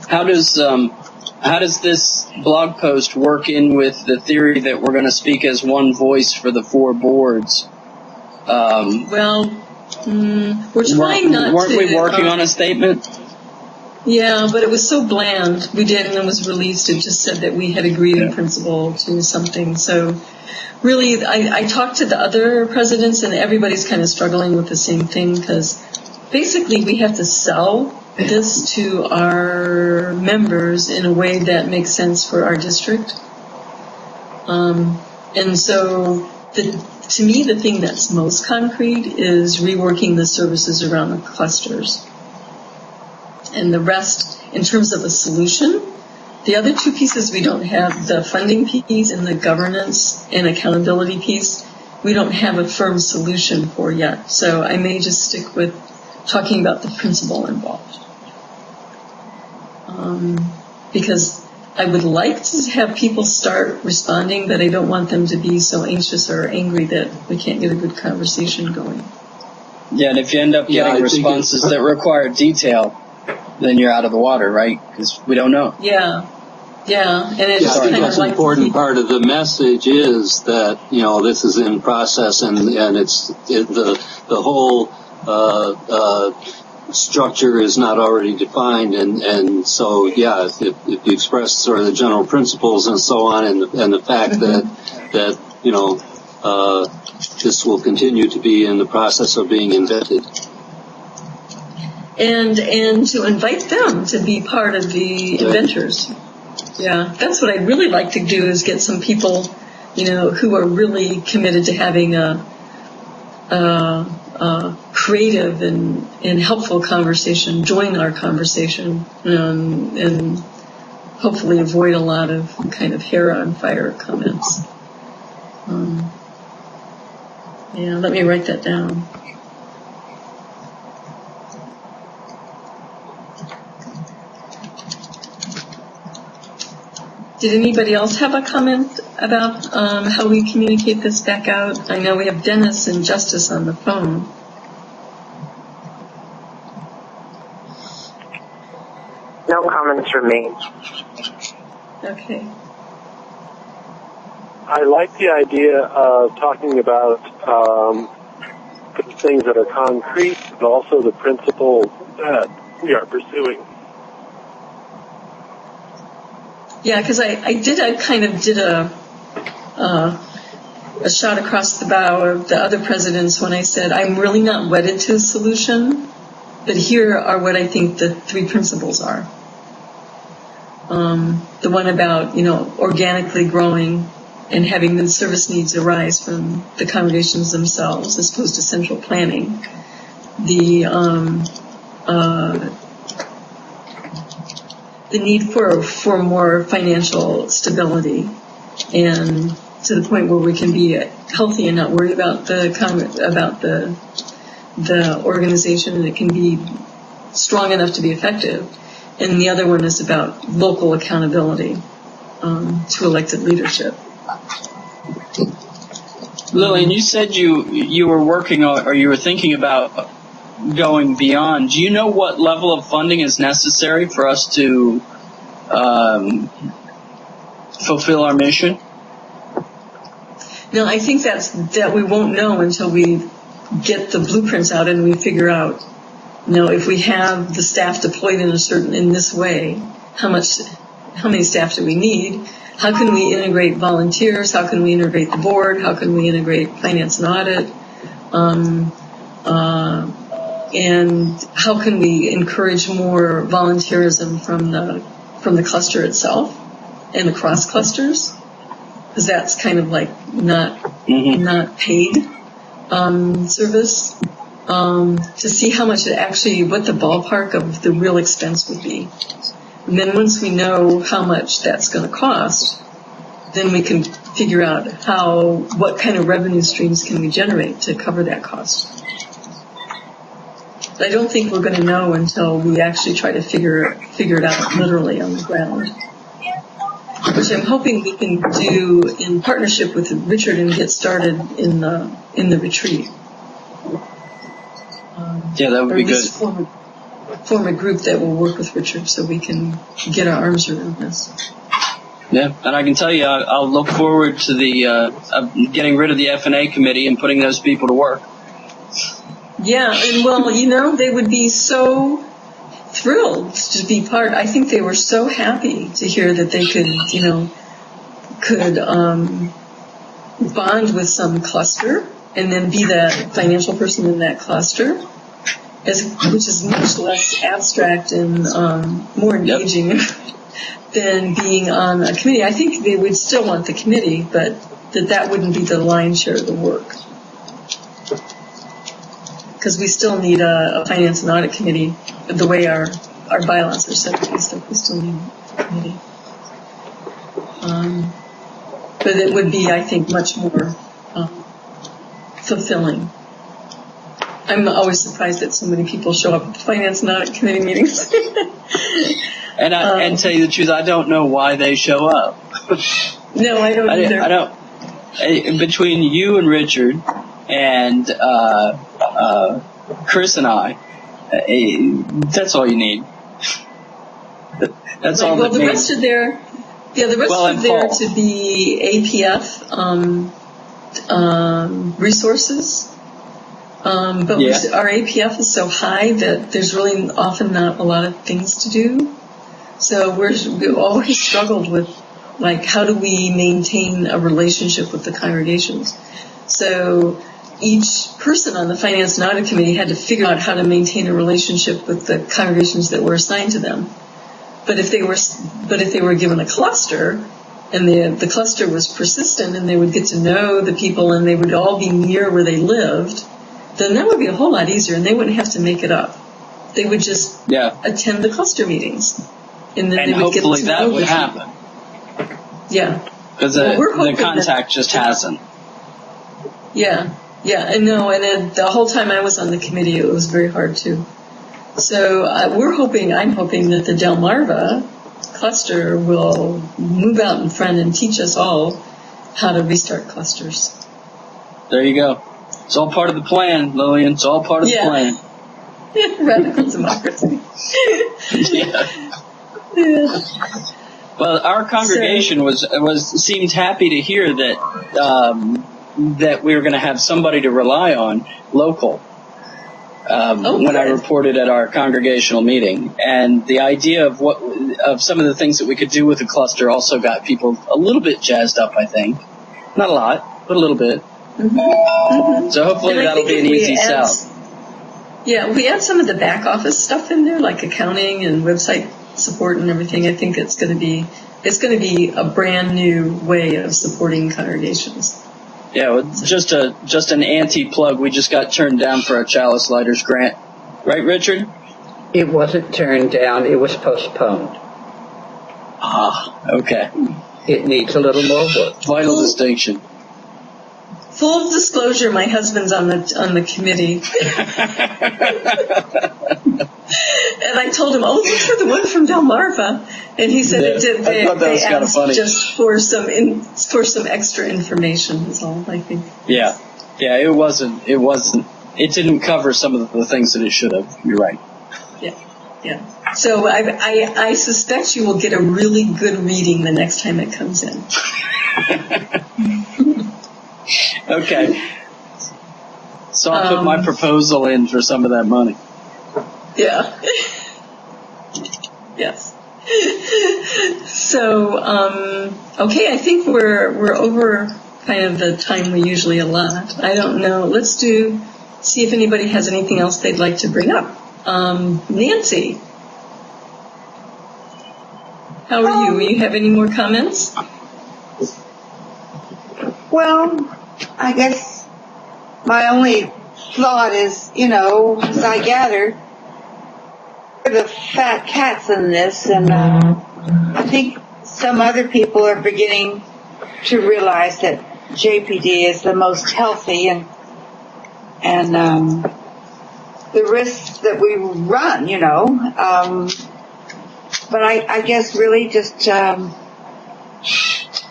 How does this blog post work in with the theory that we're going to speak as one voice for the 4 boards? We're trying not to. Weren't we working on a statement? Yeah, but it was so bland. We did, and it was released. It just said that we had agreed in principle to something. So really, I talked to the other presidents, and everybody's kind of struggling with the same thing because basically we have to sell this to our members in a way that makes sense for our district. And so to me, the thing that's most concrete is reworking the services around the clusters. And the rest, in terms of a solution, the other two pieces we don't have, the funding piece and the governance and accountability piece, we don't have a firm solution for yet. So I may just stick with talking about the principle involved. Because I would like to have people start responding, but I don't want them to be so anxious or angry that we can't get a good conversation going. Yeah, and if you end up getting responses that require detail, then you're out of the water, right? Because we don't know. Yeah, and it's I think kind that's of an important part of the message is that this is in process and it's the whole structure is not already defined, and so if you express sort of the general principles and so on, and the fact that this will continue to be in the process of being invented. And to invite them to be part of the inventors. Yeah, that's what I'd really like to do is get some people, who are really committed to having a creative and helpful conversation, join our conversation, and hopefully avoid a lot of kind of hair on fire comments. Let me write that down. Did anybody else have a comment about how we communicate this back out? I know we have Dennis and Justice on the phone. No comments from me. Okay. I like the idea of talking about things that are concrete, but also the principles that we are pursuing. Yeah, because I kind of did a shot across the bow of the other presidents when I said I'm really not wedded to a solution, but here are what I think the 3 principles are. The one about organically growing and having the service needs arise from the congregations themselves as opposed to central planning. The need for more financial stability, and to the point where we can be healthy and not worry about the organization, and it can be strong enough to be effective. And the other one is about local accountability to elected leadership. Lillian, you said you were working on, or you were thinking about going beyond. Do you know what level of funding is necessary for us to fulfill our mission? No, I think that we won't know until we get the blueprints out and we figure out, if we have the staff deployed in this way, how many staff do we need? How can we integrate volunteers? How can we integrate the board? How can we integrate finance and audit? and how can we encourage more volunteerism from the cluster itself and the cross clusters, because that's kind of like not paid service, to see how much it actually, what the ballpark of the real expense would be. And then once we know how much that's going to cost, then we can figure out what kind of revenue streams can we generate to cover that cost. But I don't think we're going to know until we actually try to figure it out literally on the ground, which I'm hoping we can do in partnership with Richard and get started in the retreat. Yeah, that would be good. Form a group that will work with Richard so we can get our arms around this. Yeah, and I can tell you, I'll look forward to the getting rid of the F&A committee and putting those people to work. Yeah, and well, they would be so thrilled to be part. I think they were so happy to hear that they could bond with some cluster and then be the financial person in that cluster, which is much less abstract and more engaging than being on a committee. I think they would still want the committee, but that wouldn't be the lion's share of the work. Because we still need a finance and audit committee, the way our bylaws are set and stuff. We still need a committee. But it would be, I think, much more fulfilling. I'm always surprised that so many people show up at finance and audit committee meetings. And tell you the truth, I don't know why they show up. No, I don't either. I don't. Between you and Richard and Chris and I, that's all you need. That's all. Well, the rest are there. Yeah, the rest are there to be APF resources. But our APF is so high that there's really often not a lot of things to do. So we've always struggled with, like, how do we maintain a relationship with the congregations? So each person on the Finance and Audit Committee had to figure out how to maintain a relationship with the congregations that were assigned to them. But if they were given a cluster, and the cluster was persistent, and they would get to know the people, and they would all be near where they lived, then that would be a whole lot easier, and they wouldn't have to make it up. They would just attend the cluster meetings, and then they would hopefully get to that know would them. happen. Yeah, because the contact just hasn't. Yeah, and the whole time I was on the committee, it was very hard too. So I'm hoping that the Delmarva cluster will move out in front and teach us all how to restart clusters. There you go. It's all part of the plan, Lillian. It's all part of the plan. Radical democracy. Yeah. Well, our congregation seemed happy to hear that we were going to have somebody to rely on local. When I reported at our congregational meeting, and the idea of some of the things that we could do with the cluster also got people a little bit jazzed up. I think, not a lot, but a little bit. Mm-hmm. Mm-hmm. So hopefully that'll be an easy sell. Yeah, we add some of the back office stuff in there, like accounting and website support and everything. I think it's going to be a brand new way of supporting congregations. Yeah, well, just an anti-plug. We just got turned down for our Chalice Lighters grant. Right, Richard? It wasn't turned down. It was postponed. Ah, okay. It needs a little more work. Vital distinction. Full disclosure, my husband's on the committee. And I told him, look for the one from Delmarva. And he said they asked just for some extra information is all, I think. Yeah, it wasn't, it didn't cover some of the things that it should have. You're right. Yeah. So I suspect you will get a really good reading the next time it comes in. Okay. So I'll put my proposal in for some of that money. Yeah. Yes. So, okay, I think we're over kind of the time we usually allot. I don't know. Let's do see if anybody has anything else they'd like to bring up. Nancy, how are you? You have any more comments? Well, I guess my only thought is, as I gather, we're the fat cats in this, and I think some other people are beginning to realize that JPD is the most healthy, and the risks that we run, but I guess really just I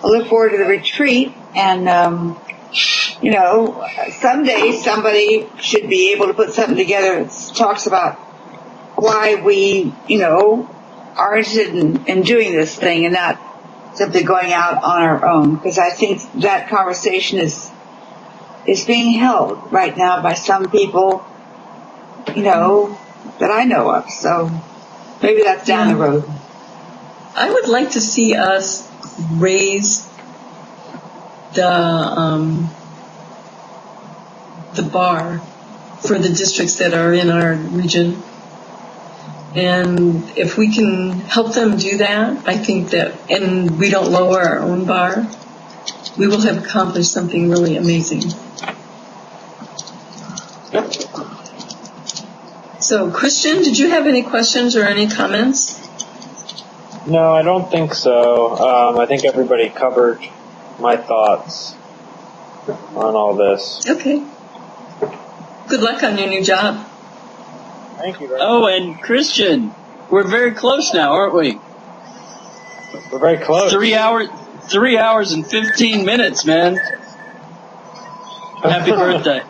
look forward to the retreat, and someday somebody should be able to put something together that talks about why we, are interested in doing this thing and not simply going out on our own. Because I think that conversation is being held right now by some people, that I know of. So maybe that's down the road. I would like to see us raise the bar for the districts that are in our region. And if we can help them do that, I think that, and we don't lower our own bar, we will have accomplished something really amazing. So, Christian, did you have any questions or any comments? No, I don't think so. I think everybody covered my thoughts on all this. Okay. Good luck on your new job. Thank you very much. Oh, and Christian, we're very close now, aren't we? We're very close. 3 hours and 15 minutes, man. Happy birthday.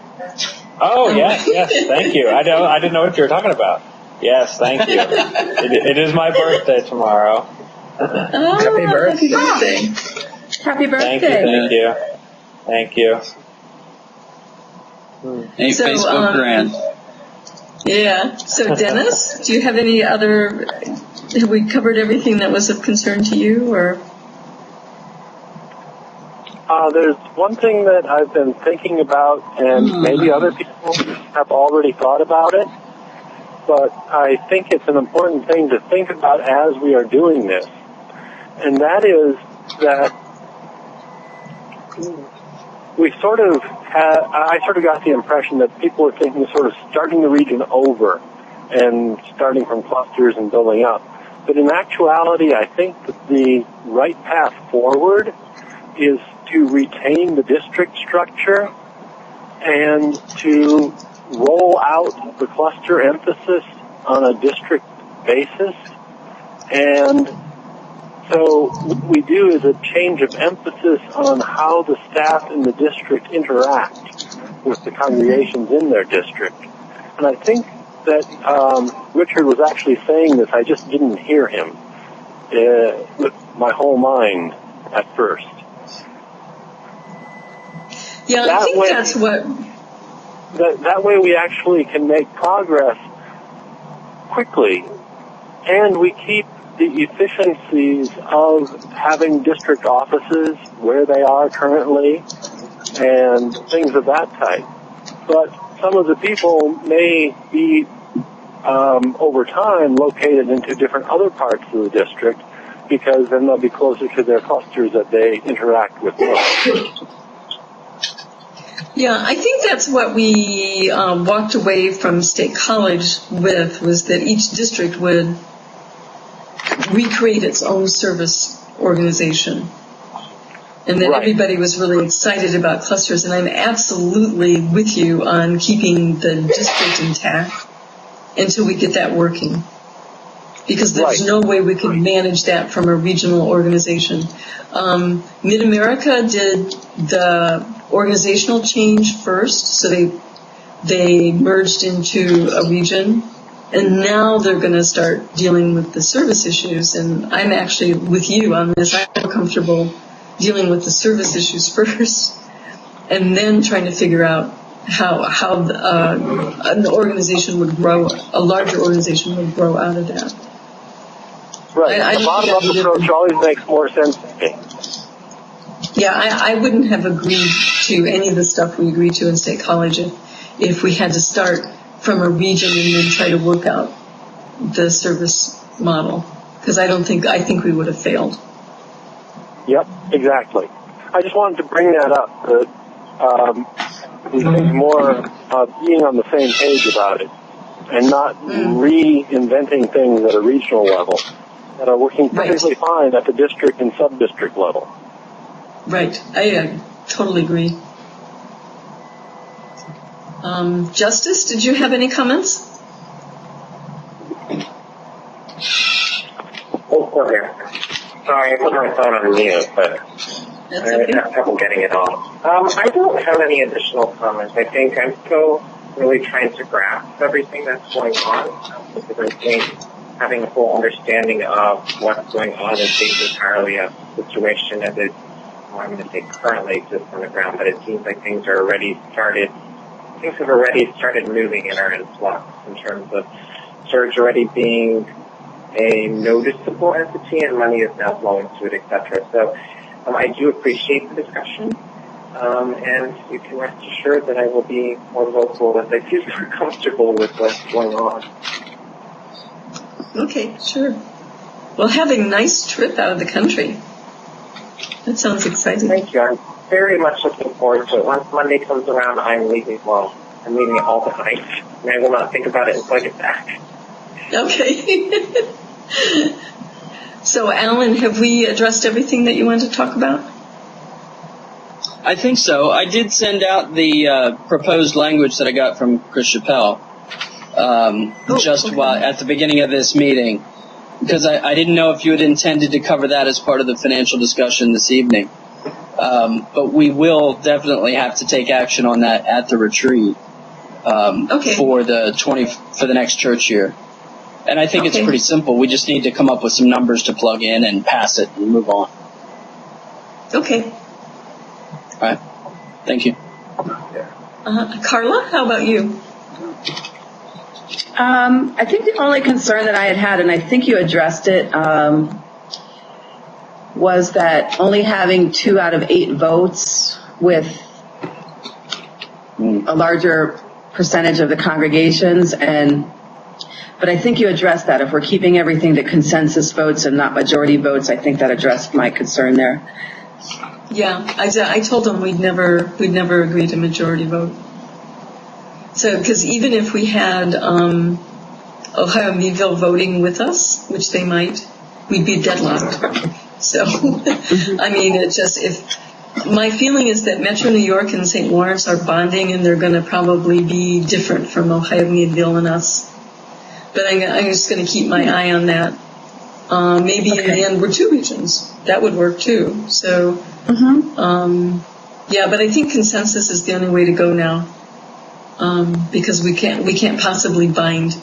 Oh, yes, thank you. I didn't know what you were talking about. Yes, thank you. It is my birthday tomorrow. Oh, Happy birthday. Happy birthday. Thank you. Hey, So, Facebook grand. Yeah. So, Dennis, do you have any other, have we covered everything that was of concern to you, or? There's one thing that I've been thinking about, and maybe other people have already thought about it, but I think it's an important thing to think about as we are doing this. And that is that I sort of got the impression that people are thinking of sort of starting the region over and starting from clusters and building up. But in actuality, I think that the right path forward is to retain the district structure and to roll out the cluster emphasis on a district basis. And so what we do is a change of emphasis on how the staff in the district interact with the congregations in their district. And I think that Richard was actually saying this. I just didn't hear him with my whole mind at first. Yeah, I think that's what... That way we actually can make progress quickly, and we keep the efficiencies of having district offices where they are currently and things of that type. But some of the people may be, over time, located into different other parts of the district, because then they'll be closer to their clusters that they interact with most. Yeah, I think that's what we walked away from State College with, was that each district would recreate its own service organization. And that everybody was really excited about clusters, and I'm absolutely with you on keeping the district intact until we get that working. Because there's no way we could manage that from a regional organization. Mid-America did the organizational change first, so they merged into a region, and now they're going to start dealing with the service issues. And I'm actually with you on this. I'm comfortable dealing with the service issues first, and then trying to figure out how an organization would grow, a larger organization would grow out of that. Right. The bottom-up approach always makes more sense to me. Yeah, I wouldn't have agreed to any of the stuff we agreed to in State College if we had to start from a region and then try to work out the service model. Because I think we would have failed. Yep, exactly. I just wanted to bring that up, that we think more being on the same page about it and not reinventing things at a regional level that are working perfectly fine at the district and sub-district level. Right. I totally agree. Justice, did you have any comments? Oh, there. Sorry, I put my phone on mute, but I have trouble getting it on. I don't have any additional comments. I think I'm still really trying to grasp everything that's going on, because I think having a full understanding of what's going on and things entirely a situation as it, I'm going to say currently exists on the ground, but it seems like things have already started moving and are in flux in terms of surge already being a noticeable entity and money is now flowing to it, etc. So I do appreciate the discussion, and you can rest assured that I will be more vocal as I feel more comfortable with what's going on. Okay, sure. Well, have a nice trip out of the country. That sounds exciting. Thank you. I'm very much looking forward to it. Once Monday comes around, I'm leaving it all behind, and I will not think about it until I get back. Okay. So, Alan, have we addressed everything that you wanted to talk about? I think so. I did send out the proposed language that I got from Chris Chappelle at the beginning of this meeting, because I didn't know if you had intended to cover that as part of the financial discussion this evening. But we will definitely have to take action on that at the retreat for the next church year. And I think it's pretty simple. We just need to come up with some numbers to plug in and pass it and move on. Okay. All right. Thank you. Carla, how about you? I think the only concern that I had, and I think you addressed it, was that only having 2 out of 8 votes with a larger percentage of the congregations, but I think you addressed that. If we're keeping everything to consensus votes and not majority votes, I think that addressed my concern there. Yeah, I told them we'd never agree to majority vote. So, because even if we had Ohio Meadville voting with us, which they might, we'd be deadlocked. So, I mean, my feeling is that Metro New York and St. Lawrence are bonding, and they're going to probably be different from Ohio Meadville and us. But I'm just going to keep my eye on that. Maybe in the end we're 2 regions. That would work too. So, yeah, but I think consensus is the only way to go now, because we can't possibly bind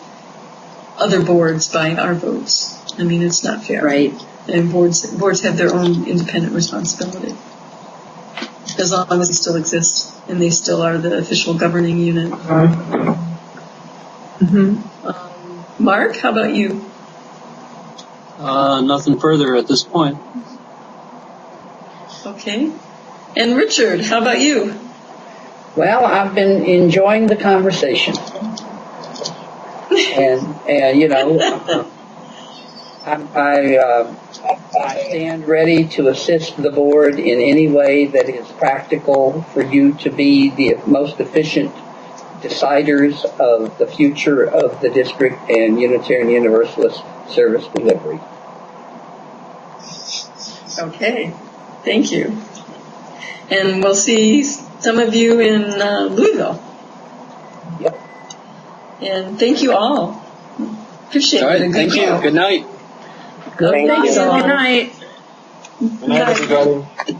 other boards by our votes. I mean, it's not fair. Right. And boards have their own independent responsibility, as long as they still exist and they still are the official governing unit. Mark, how about you? Nothing further at this point. Okay. And Richard, how about you? Well, I've been enjoying the conversation. And you know, I stand ready to assist the board in any way that is practical for you to be the most efficient deciders of the future of the district and Unitarian Universalist service delivery. Okay, thank you. And we'll see some of you in Louisville. Yep. And thank you all. Appreciate it. All right, thank you. Good night. Good night. Good night, everybody.